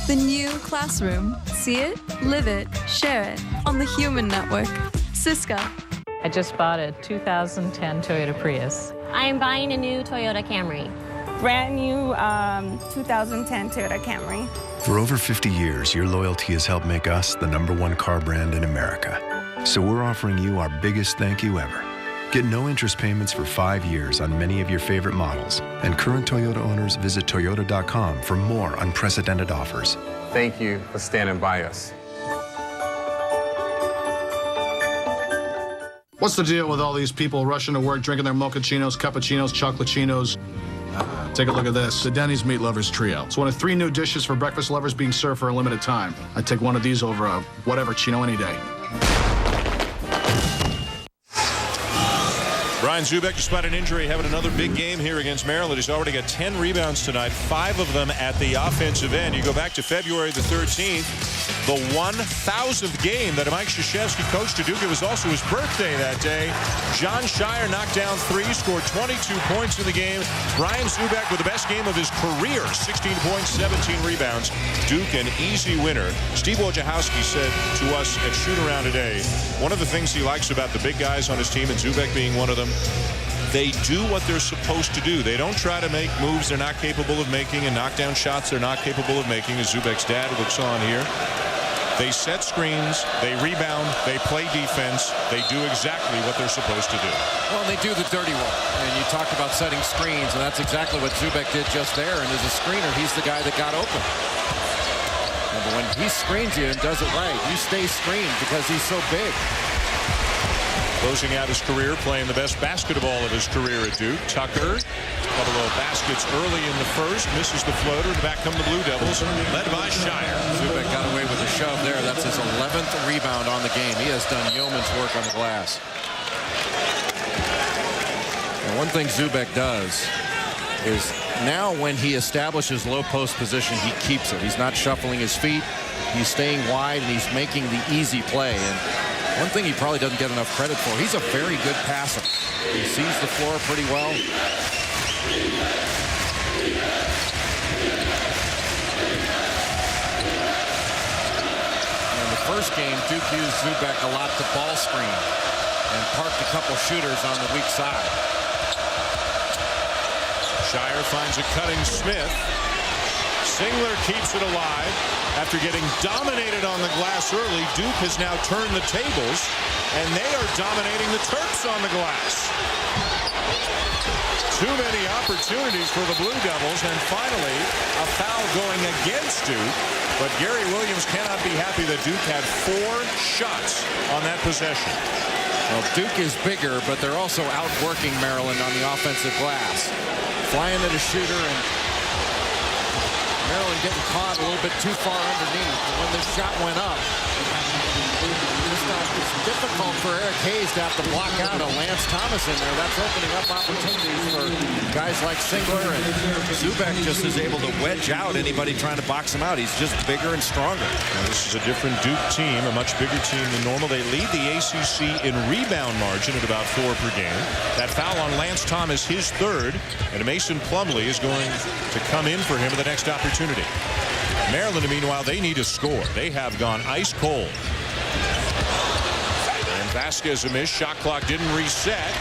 The new classroom. See it, live it, share it on the Human Network. Cisco. I just bought a 2010 Toyota Prius. I am buying a new Toyota Camry. Brand new 2010 Toyota Camry. For over 50 years, your loyalty has helped make us the #1 car brand in America. So we're offering you our biggest thank you ever. Get no interest payments for 5 years on many of your favorite models. And current Toyota owners visit Toyota.com for more unprecedented offers. Thank you for standing by us. What's the deal with all these people rushing to work, drinking their mochachinos, cappuccinos, chocolatinos? Take a look at this, the Denny's Meat Lovers Trio. It's one of 3 new dishes for breakfast lovers being served for a limited time. I'd take one of these over a whatever chino any day. Brian Zubek, despite an injury, having another big game here against Maryland. He's already got 10 rebounds tonight, 5 of them at the offensive end. You go back to February the 13th, the 1,000th game that Mike Krzyzewski coached at Duke. It was also his birthday that day. John Shire knocked down 3, scored 22 points in the game. Brian Zubak with the best game of his career, 16 points, 17 rebounds. Duke an easy winner. Steve Wojciechowski said to us at shoot-around today, one of the things he likes about the big guys on his team, and Zubak being one of them, they do what they're supposed to do. They don't try to make moves they're not capable of making and knock down shots they're not capable of making, as Zubak's dad looks on here. They set screens, they rebound, they play defense, they do exactly what they're supposed to do. Well, they do the dirty work. And you talked about setting screens, and that's exactly what Zubak did just there. And as a screener, he's the guy that got open. But when he screens you and does it right, you stay screened because he's so big. Closing out his career, playing the best basketball of his career at Duke. Tucker, a couple of baskets early in the first, misses the floater, and back come the Blue Devils, led by Shire. Zubak got away with a shove there. That's his 11th rebound on the game. He has done yeoman's work on the glass. And one thing Zubak does is now when he establishes low post position, he keeps it. He's not shuffling his feet. He's staying wide, and he's making the easy play. And one thing he probably doesn't get enough credit for, he's a very good passer. He sees the floor pretty well. In the first game, Duke used Zubak a lot to ball screen and parked a couple shooters on the weak side. Shire finds a cutting Smith. Singler keeps it alive. After getting dominated on the glass early, Duke has now turned the tables, and they are dominating the Terps on the glass. Too many opportunities for the Blue Devils, and finally a foul going against Duke. But Gary Williams cannot be happy that Duke had 4 shots on that possession. Well, Duke is bigger, but they're also outworking Maryland on the offensive glass. Flying at a shooter, and Maryland getting caught a little bit too far underneath. And when the shot went up, it's difficult for Eric Hayes to have to block out a Lance Thomas in there. That's opening up opportunities for guys like Singler, and Zubak just is able to wedge out anybody trying to box him out. He's just bigger and stronger. Now, this is a different Duke team, a much bigger team than normal. They lead the ACC in rebound margin at about 4 per game. That foul on Lance Thomas, his 3rd, and Mason Plumlee is going to come in for him at the next opportunity. Maryland, meanwhile, they need to score. They have gone ice cold. And Vasquez a miss. Shot clock didn't reset.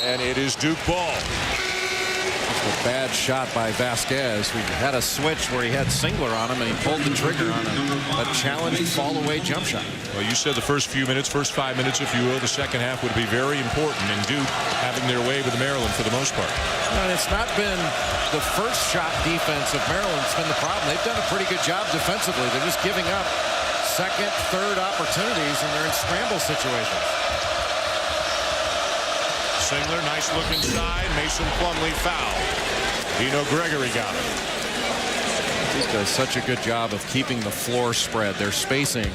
And it is Duke ball. Just a bad shot by Vasquez. We had a switch where he had Singler on him, and he pulled the trigger on a challenging fall-away jump shot. Well, you said the first few minutes, first 5 minutes, if you will, the second half would be very important, and Duke having their way with Maryland for the most part. And it's not been the first shot defense of Maryland that's been the problem. They've done a pretty good job defensively. They're just giving up second, third opportunities, and they're in scramble situations. Singler, nice look inside. Mason Plumlee foul. Dino Gregory got it. He does such a good job of keeping the floor spread. Their spacing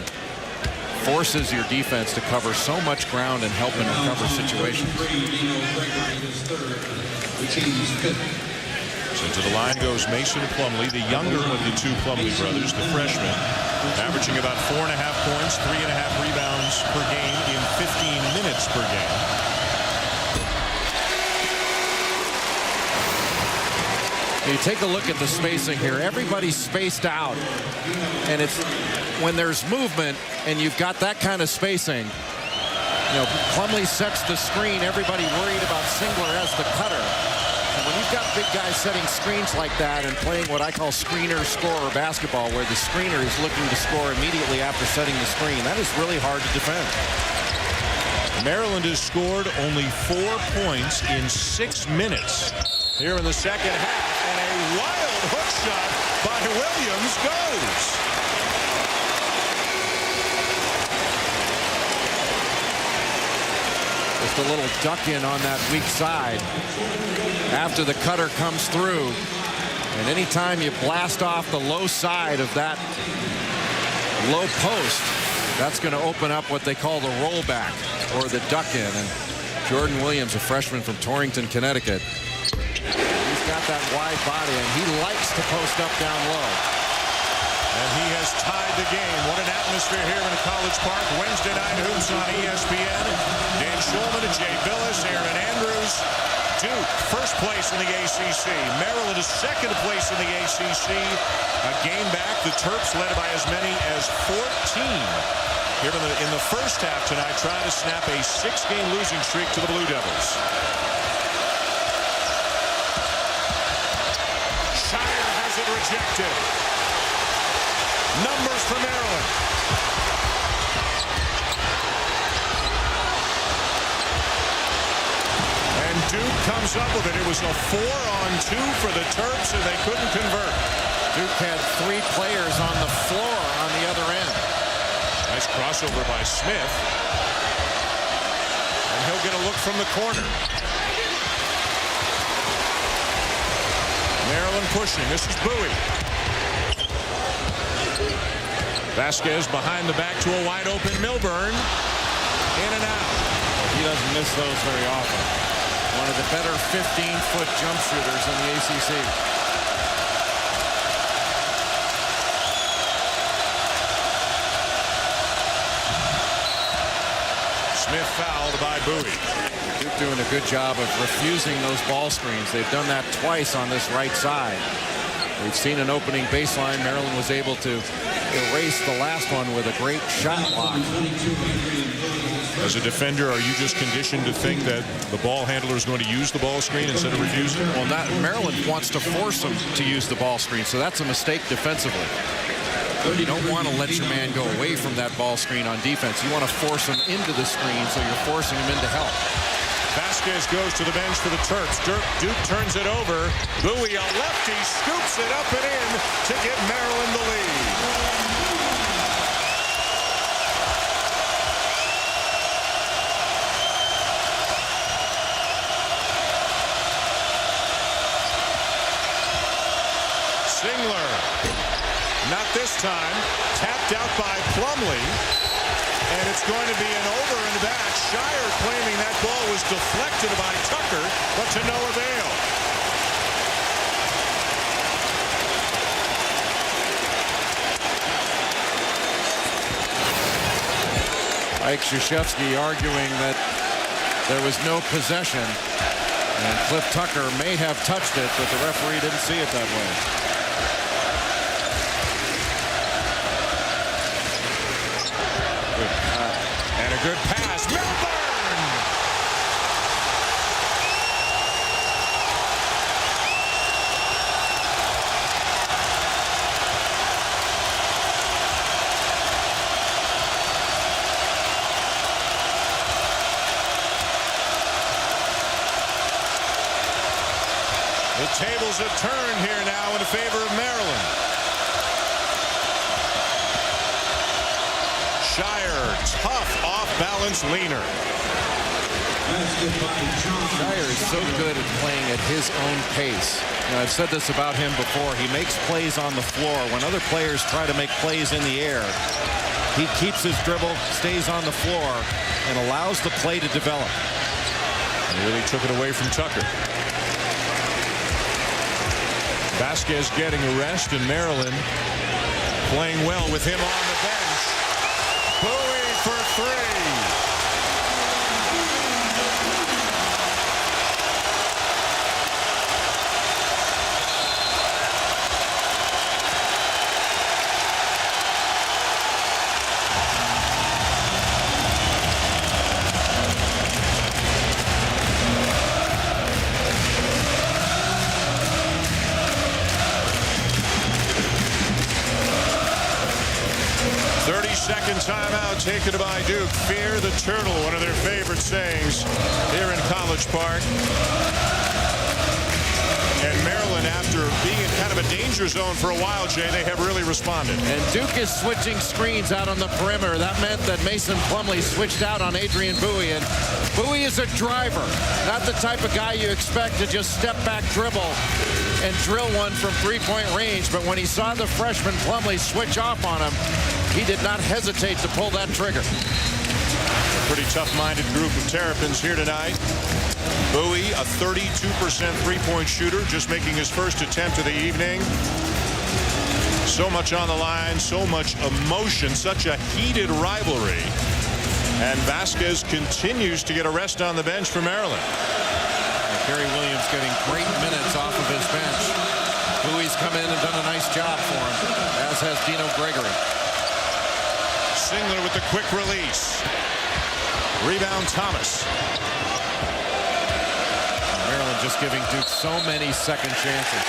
forces your defense to cover so much ground and help in recover situations. So to the line goes Mason Plumlee, the younger of the 2 Plumlee brothers, the freshman, averaging about 4.5 points, 3.5 rebounds per game in 15 minutes per game. You take a look at the spacing here. Everybody's spaced out, and it's when there's movement and you've got that kind of spacing. You know, Plumlee sets the screen. Everybody worried about Singler as the cutter. And when you've got big guys setting screens like that and playing what I call screener-scorer basketball, where the screener is looking to score immediately after setting the screen, that is really hard to defend. Maryland has scored only 4 points in 6 minutes here in the second half. And a wild hook shot by Williams goes. Just a little duck in on that weak side after the cutter comes through. And anytime you blast off the low side of that low post, that's going to open up what they call the rollback or the duck in. And Jordan Williams, a freshman from Torrington, Connecticut, got that wide body, and he likes to post up down low. And he has tied the game. What an atmosphere here in College Park. Wednesday night hoops on ESPN. Dan Schulman and Jay Billis, Aaron Andrews. Duke, first place in the ACC. Maryland is second place in the ACC. A game back. The Terps led by as many as 14. Here in the first half tonight, trying to snap a 6-game losing streak to the Blue Devils. Shire has it rejected. Numbers for Maryland. And Duke comes up with it. It was a 4-on-2 for the Terps, and they couldn't convert. Duke had 3 players on the floor on the other end. Nice crossover by Smith. And he'll get a look from the corner. Maryland pushing. This is Bowie. Vasquez behind the back to a wide open Milburn. In and out. He doesn't miss those very often. One of the better 15-foot jump shooters in the ACC. Smith fouled by Bowie. Duke doing a good job of refusing those ball screens. They've done that twice on this right side. We've seen an opening baseline. Maryland was able to erase the last one with a great shot block. As a defender, are you just conditioned to think that the ball handler is going to use the ball screen instead of refusing? Well, Maryland wants to force them to use the ball screen, so that's a mistake defensively. You don't want to let your man go away from that ball screen on defense. You want to force him into the screen, so you're forcing him into help. Vasquez goes to the bench for the Terps. Duke turns it over. Bowie, a lefty, scoops it up and in to give Maryland the lead. Singler. Not this time. Tapped out by Plumlee. And it's going to be an over and back. Shire claiming that ball was deflected by Tucker, but to no avail. Ike Krzyzewski arguing that there was no possession. And Cliff Tucker may have touched it, but the referee didn't see it that way. And a good pass. Milburn! The tables have turned here now in favor of Maryland. Shire, tough off-balance leaner. Shire is so good at playing at his own pace. You know, I've said this about him before. He makes plays on the floor. When other players try to make plays in the air, he keeps his dribble, stays on the floor, and allows the play to develop. He really took it away from Tucker. Vasquez getting a rest, and Maryland playing well with him on the bench. Bowie for three. Second timeout taken by Duke. Fear the turtle, one of their favorite sayings here in College Park. And Maryland, after being in kind of a danger zone for a while, Jay, they have really responded. And Duke is switching screens out on the perimeter. That meant that Mason Plumlee switched out on Adrian Bowie. And Bowie is a driver, not the type of guy you expect to just step back, dribble, and drill one from three-point range. But when he saw the freshman Plumlee switch off on him, he did not hesitate to pull that trigger. A pretty tough-minded group of Terrapins here tonight. Bowie, a 32% three-point shooter, just making his first attempt of the evening. So much on the line, so much emotion, such a heated rivalry. And Vasquez continues to get a rest on the bench for Maryland. Kerry Williams getting great minutes off of his bench. Bowie's come in and done a nice job for him, as has Dino Gregory. Singler with the quick release. Rebound Thomas. Maryland just giving Duke so many second chances.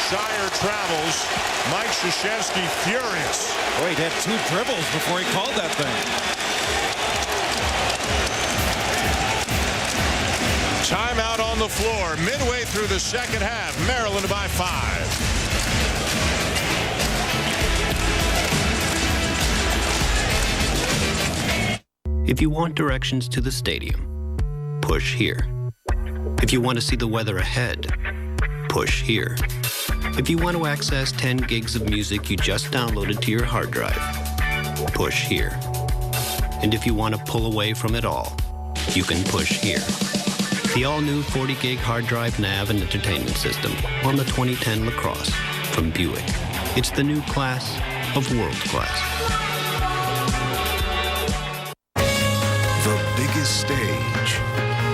Shire travels. Mike Krzyzewski furious. Boy, he had 2 dribbles before he called that thing. Timeout on the floor. Midway through the second half. Maryland by 5. If you want directions to the stadium, push here. If you want to see the weather ahead, push here. If you want to access 10 gigs of music you just downloaded to your hard drive, push here. And if you want to pull away from it all, you can push here. The all-new 40-gig hard drive nav and entertainment system on the 2010 LaCrosse from Buick. It's the new class of world class. The biggest stage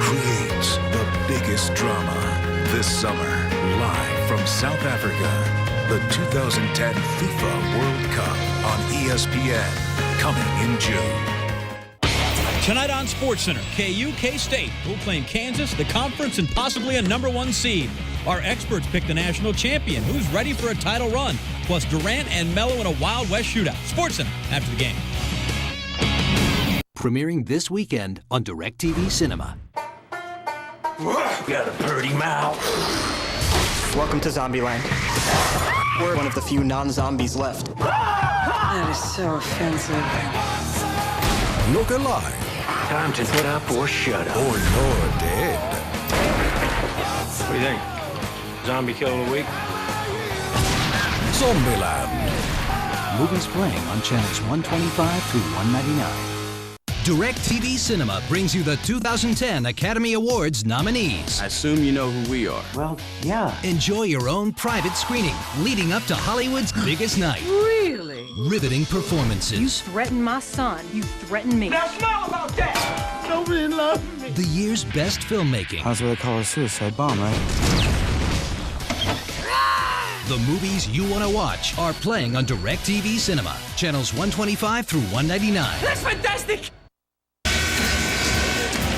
creates the biggest drama. This summer, live from South Africa, the 2010 FIFA World Cup on ESPN, coming in June. Tonight on SportsCenter, KU K-State will claim Kansas, the conference, and possibly a #1 seed. Our experts pick the national champion, who's ready for a title run, plus Durant and Melo in a Wild West shootout. SportsCenter after the game. Premiering this weekend on DirecTV Cinema. Got a pretty mouth. Welcome to Zombieland. We're one of the few non-zombies left. That is so offensive. Look alive. Time to put up or shut up. Or you're dead. What do you think? Zombie kill of the week? Zombieland. Movies playing on channels 125 through 199. DirecTV Cinema brings you the 2010 Academy Awards nominees. I assume you know who we are. Well, yeah. Enjoy your own private screening leading up to Hollywood's biggest night. Really? Riveting performances. You threatened my son. You threatened me. Now smile about that! Nobody loves me. The year's best filmmaking. That's what they call a suicide bomb, right? The movies you want to watch are playing on DirecTV Cinema. Channels 125 through 199. That's fantastic!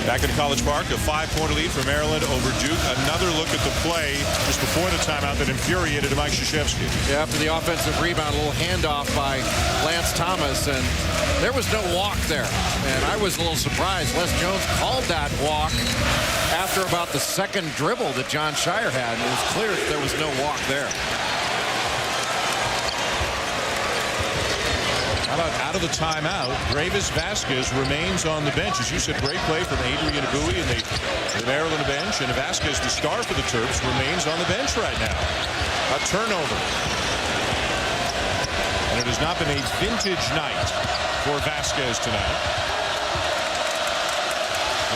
Back in College Park, a 5-point lead for Maryland over Duke. Another look at the play just before the timeout that infuriated Mike Krzyzewski. Yeah, after the offensive rebound, a little handoff by Lance Thomas, and there was no walk there. And I was a little surprised. Les Jones called that walk after about the second dribble that John Shire had, and it was clear that there was no walk there. How about out of the timeout, Gravis Vasquez remains on the bench. As you said, great play from Adrian Bowie and the Maryland bench. And Vasquez, the star for the Terps, remains on the bench right now. A turnover. And it has not been a vintage night for Vasquez tonight.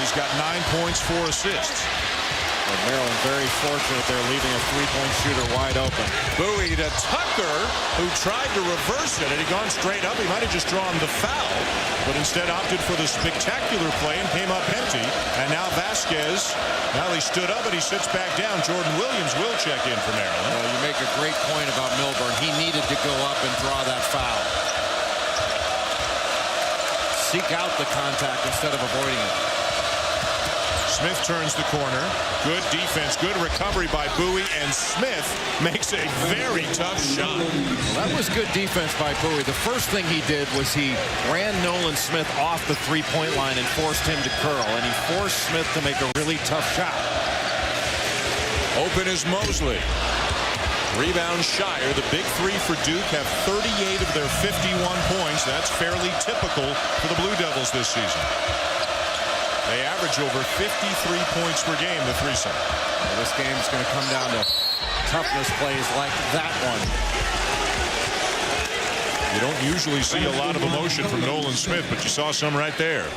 He's got 9 points, 4 assists. And Maryland very fortunate they're leaving a three-point shooter wide open. Bowie to Tucker, who tried to reverse it, and he'd gone straight up. He might have just drawn the foul, but instead opted for the spectacular play and came up empty. And now Vasquez, well, he stood up and he sits back down. Jordan Williams will check in for Maryland. You make a great point about Milburn. He needed to go up and draw that foul. Seek out the contact instead of avoiding it. Smith turns the corner. Good defense, good recovery by Bowie, and Smith makes a very tough shot. Well, that was good defense by Bowie. The first thing he did was he ran Nolan Smith off the three-point line and forced him to curl, and he forced Smith to make a really tough shot. Open is Mosley. Rebound Shire. The big three for Duke have 38 of their 51 points. That's fairly typical for the Blue Devils this season. They average over 53 points per game, the threesome. Well, this game is going to come down to toughness plays like that one. You don't usually see a lot of emotion from Nolan Smith, but you saw some right there.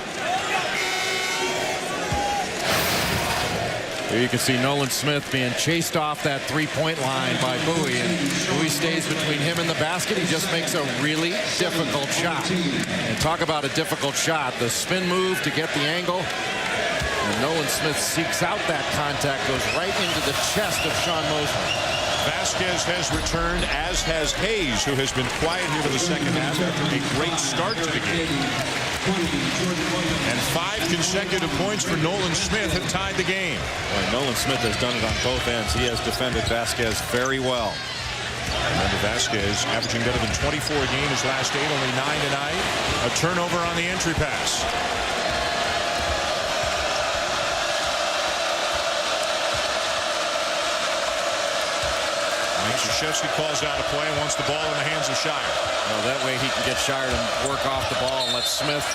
Here you can see Nolan Smith being chased off that three-point line by Bowie, and Bowie stays between him and the basket. He just makes a really difficult shot. And talk about a difficult shot. The spin move to get the angle. And Nolan Smith seeks out that contact, goes right into the chest of Sean Mosley. Vasquez has returned, as has Hayes, who has been quiet here for the second half after a great start to the game. And 5 consecutive points for Nolan Smith have tied the game. Well, Nolan Smith has done it on both ends. He has defended Vasquez very well. Remember, Vasquez averaging better than 24 a game his last 8, only 9 tonight. A turnover on the entry pass. Krzyzewski calls out a play and wants the ball in the hands of Shire. Well, that way he can get Shire to work off the ball and let Smith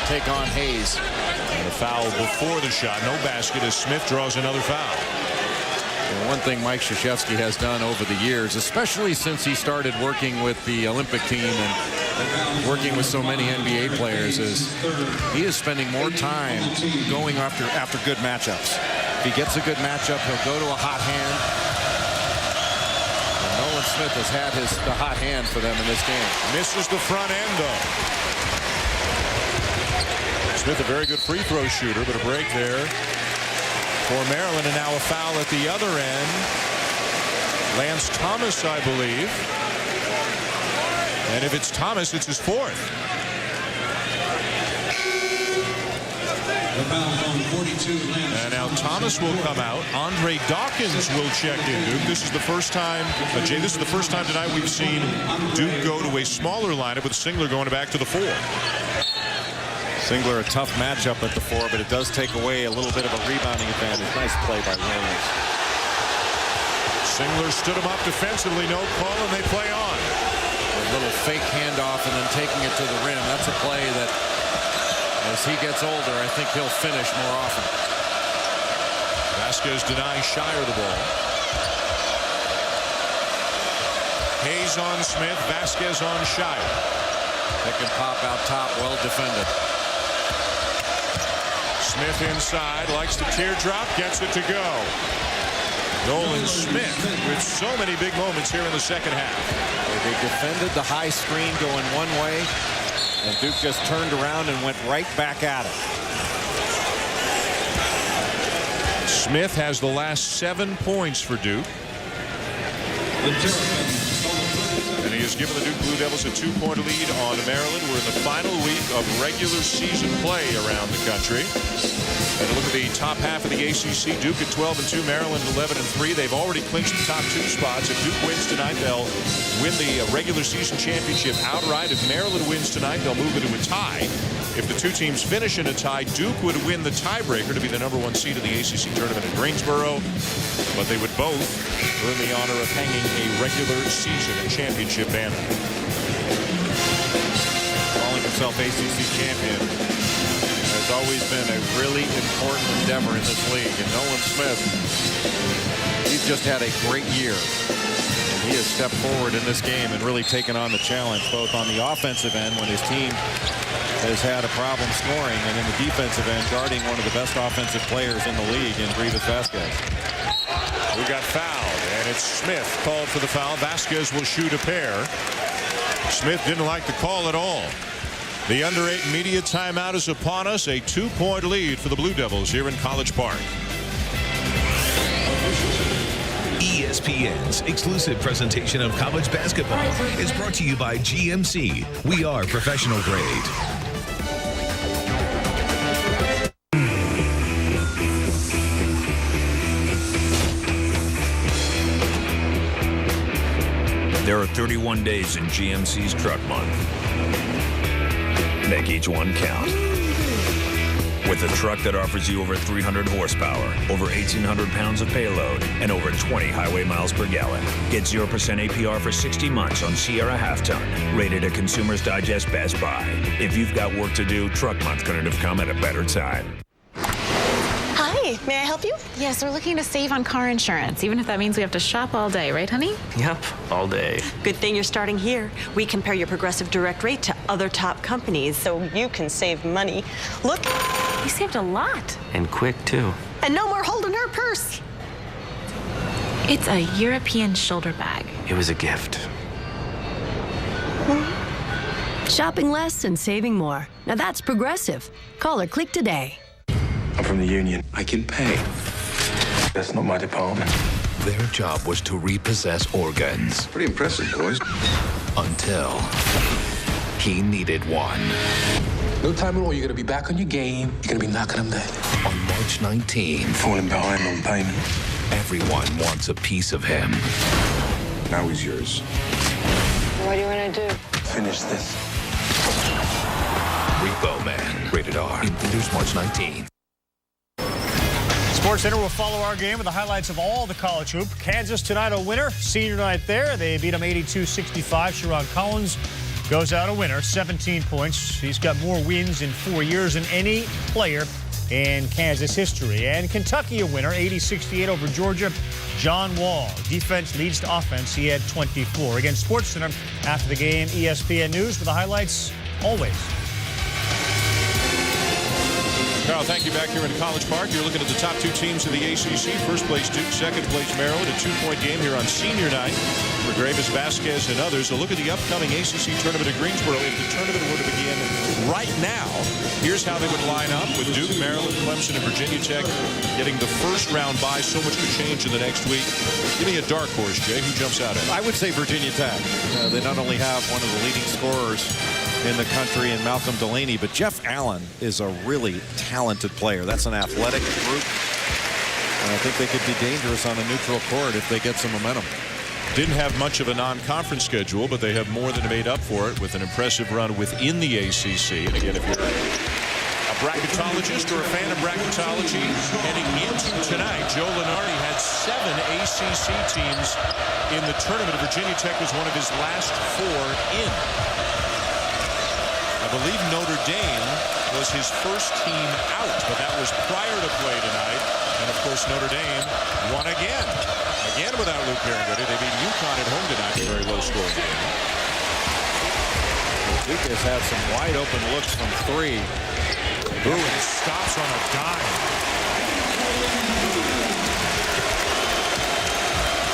take on Hayes. And a foul before the shot. No basket as Smith draws another foul. And one thing Mike Krzyzewski has done over the years, especially since he started working with the Olympic team and working with so many NBA players, is he is spending more time going after good matchups. If he gets a good matchup, he'll go to a hot hand. Nolan Smith has had the hot hand for them in this game. Misses the front end, though. Smith, a very good free throw shooter, but a break there for Maryland, and now a foul at the other end. Lance Thomas, I believe. And if it's Thomas, it's his 4th. And now Thomas will come out. Andre Dawkins will check in. Duke, this is the first time, Jay, this is the first time tonight we've seen Duke go to a smaller lineup with Singler going back to the 4. Singler, a tough matchup at the 4, but it does take away a little bit of a rebounding advantage. Nice play by Williams. Singler stood him up defensively, no call, and they play on. A little fake handoff and then taking it to the rim. That's a play that, as he gets older, I think he'll finish more often. Vasquez denies Shire the ball. Hayes on Smith, Vasquez on Shire. Pick and pop out top, well defended. Smith inside, likes the teardrop, gets it to go. Nolan Smith with so many big moments here in the second half. They defended the high screen going one way, and Duke just turned around and went right back at it. Smith has the last 7 points for Duke. And he has given the Duke Blue Devils a 2-point lead on Maryland. We're in the final week of regular season play around the country. And look at the top half of the ACC. Duke at 12-2, Maryland 11-3. They've already clinched the top 2 spots. If Duke wins tonight, they'll win the regular season championship outright. If Maryland wins tonight, they'll move into a tie. If the 2 teams finish in a tie, Duke would win the tiebreaker to be the #1 seed in the ACC tournament in Greensboro. But they would both earn the honor of hanging a regular season and championship banner. Calling himself ACC champion has always been a really important endeavor in this league. And Nolan Smith, he's just had a great year. And he has stepped forward in this game and really taken on the challenge, both on the offensive end when his team has had a problem scoring, and in the defensive end, guarding one of the best offensive players in the league in Rivas Vasquez. We got fouled, and it's Smith called for the foul. Vasquez will shoot a pair. Smith didn't like the call at all. The under-8 media timeout is upon us. A 2-point lead for the Blue Devils here in College Park. ESPN's exclusive presentation of college basketball is brought to you by GMC. We are professional grade. There are 31 days in GMC's Truck Month. Make each one count. With a truck that offers you over 300 horsepower, over 1,800 pounds of payload, and over 20 highway miles per gallon. Get 0% APR for 60 months on Sierra Half-Ton, rated a Consumer's Digest Best Buy. If you've got work to do, Truck Month couldn't have come at a better time. Hi, may I help you? Yes, we're looking to save on car insurance, even if that means we have to shop all day, right, honey? Yep, all day. Good thing you're starting here. We compare your Progressive Direct rate to other top companies, so you can save money. Look. He saved a lot. And quick, too. And no more holding her purse. It's a European shoulder bag. It was a gift. Shopping less and saving more. Now that's Progressive. Call or click today. I'm from the union. I can pay. That's not my department. Their job was to repossess organs. Pretty impressive, boys. Until he needed one. No time at all. You're going to be back on your game. You're going to be knocking them down. On March 19th, falling behind on payment. Everyone wants a piece of him. Now he's yours. What do you want to do? Finish this. Repo Man, rated R. In theaters March 19th. SportsCenter will follow our game with the highlights of all the college hoop. Kansas tonight a winner. Senior night there. They beat them 82-65. Sharon Collins goes out a winner, 17 points. He's got more wins in 4 years than any player in Kansas history. And Kentucky a winner, 80-68 over Georgia. John Wall, defense leads to offense. He had 24. Again, SportsCenter after the game, ESPN News with the highlights always. Carl, thank you. Back here in College Park, you're looking at the top two teams in the ACC. First place Duke, second place Maryland. A 2-point game here on senior night for Gravis, Vasquez, and others. So look at the upcoming ACC tournament at Greensboro. If the tournament were to begin right now, here's how they would line up with Duke, Maryland, Clemson, and Virginia Tech getting the first round bye. So much could change in the next week. Give me a dark horse, Jay. Who jumps out at it? I would say Virginia Tech. They not only have one of the leading scorers in the country in Malcolm Delaney, but Jeff Allen is a really talented player. That's an athletic group, and I think they could be dangerous on a neutral court if they get some momentum. Didn't have much of a non-conference schedule, but they have more than made up for it with an impressive run within the ACC. And again, if you're a bracketologist or a fan of bracketology heading into tonight, Joe Lunardi had 7 ACC teams in the tournament. Virginia Tech was one of his last 4 in. I believe Notre Dame was his first team out, but that was prior to play tonight. And, of course, Notre Dame won again. Again without Luke Barrington. They beat UConn at home tonight in a very low-scoring game. Duke has had some wide-open looks from 3. Ooh, and stops on a dime.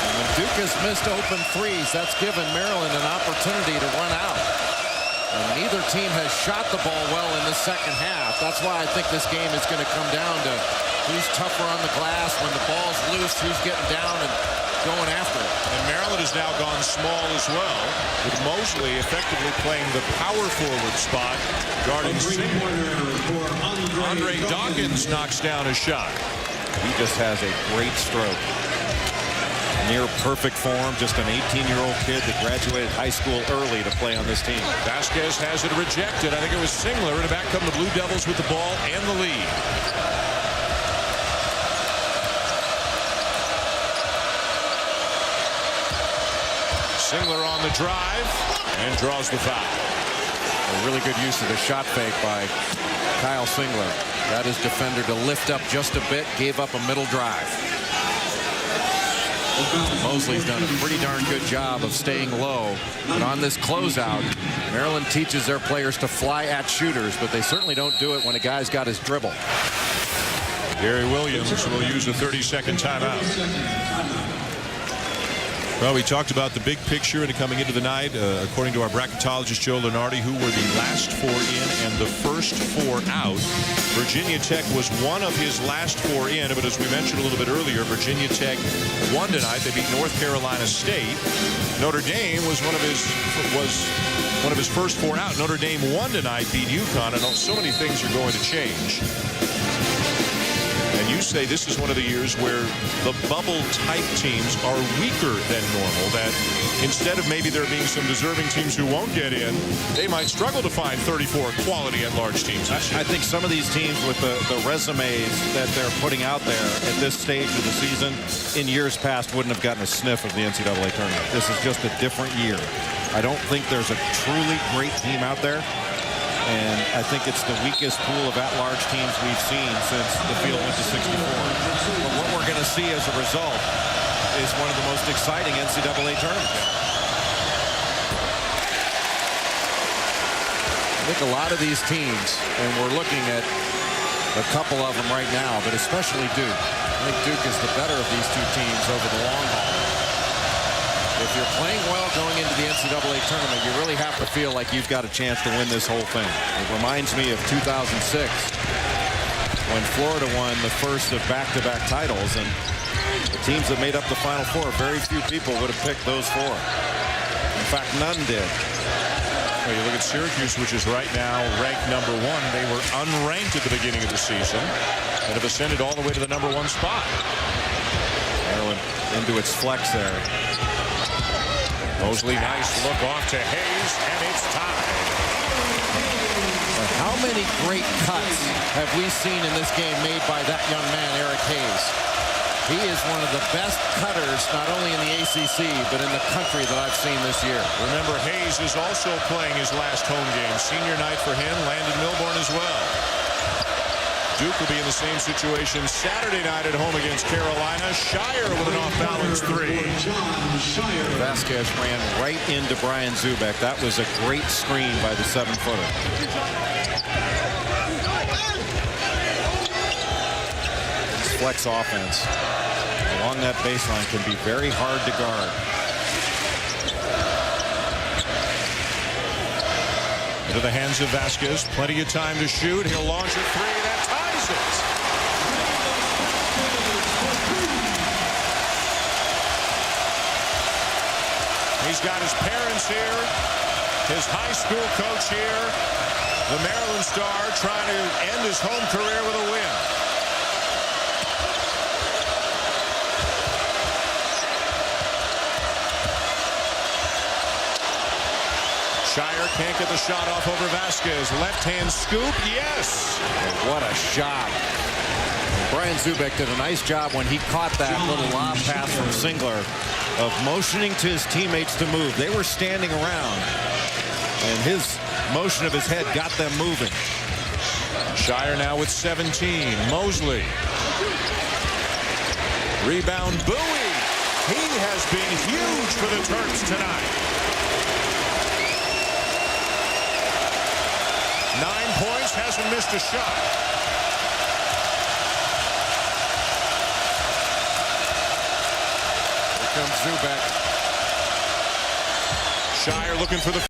And when Duke has missed open threes, that's given Maryland an opportunity to run out. And neither team has shot the ball well in the second half. That's why I think this game is going to come down to who's tougher on the glass. When the ball's loose, who's getting down and going after it. And Maryland has now gone small as well, with Mosley effectively playing the power forward spot, guarding Andre Dawkins knocks down a shot. He just has a great stroke. Near perfect form, just an 18-year-old kid that graduated high school early to play on this team. Vasquez has it rejected. I think it was Singler, and back come the Blue Devils with the ball and the lead. Singler on the drive and draws the foul. A really good use of the shot fake by Kyle Singler. Got his defender to lift up just a bit, gave up a middle drive. Mosley's done a pretty darn good job of staying low. But on this closeout, Maryland teaches their players to fly at shooters, but they certainly don't do it when a guy's got his dribble. Gary Williams will use a 30-second timeout. Well, we talked about the big picture and coming into the night, according to our bracketologist Joe Lunardi, who were the last 4 in and the first 4 out. Virginia Tech was one of his last 4 in, but as we mentioned a little bit earlier, Virginia Tech won tonight. They beat North Carolina State. Notre Dame was one of his first 4 out. Notre Dame won tonight, beat UConn, and so many things are going to change. And you say this is one of the years where the bubble-type teams are weaker than normal, that instead of maybe there being some deserving teams who won't get in, they might struggle to find 34 quality at-large teams. I think some of these teams with the resumes that they're putting out there at this stage of the season in years past wouldn't have gotten a sniff of the NCAA tournament. This is just a different year. I don't think there's a truly great team out there. And I think it's the weakest pool of at-large teams we've seen since the field went to 64. But what we're going to see as a result is one of the most exciting NCAA tournaments. I think a lot of these teams, and we're looking at a couple of them right now, but especially Duke. I think Duke is the better of these two teams over the long haul. If you're playing well going into the NCAA tournament, you really have to feel like you've got a chance to win this whole thing. It reminds me of 2006 when Florida won the first of back-to-back titles, and the teams that made up the Final Four, very few people would have picked those four. In fact, none did. Well, you look at Syracuse, which is right now ranked #1. They were unranked at the beginning of the season and have ascended all the way to the #1 spot. Maryland into its flex there. Mosley, nice look off to Hayes, and it's tied. But how many great cuts have we seen in this game made by that young man, Eric Hayes? He is one of the best cutters, not only in the ACC, but in the country that I've seen this year. Remember, Hayes is also playing his last home game. Senior night for him, Landon Milbourne as well. Duke will be in the same situation Saturday night at home against Carolina. Shire with an off-balance three. Vasquez ran right into Brian Zubek. That was a great screen by the 7-footer. This flex offense along that baseline can be very hard to guard. Into the hands of Vasquez. Plenty of time to shoot. He'll launch a three. That ties it. He's got his parents here, his high school coach here, the Maryland star trying to end his home career with a win. Shire can't get the shot off over Vasquez. Left-hand scoop, yes. And what a shot. Brian Zubek did a nice job when he caught that little lob pass from Singler of motioning to his teammates to move. They were standing around, and his motion of his head got them moving. Shire now with 17. Mosley. Rebound, Bowie. He has been huge for the Terps tonight. 9 points, hasn't missed a shot. Here comes Zubek. Shire looking for the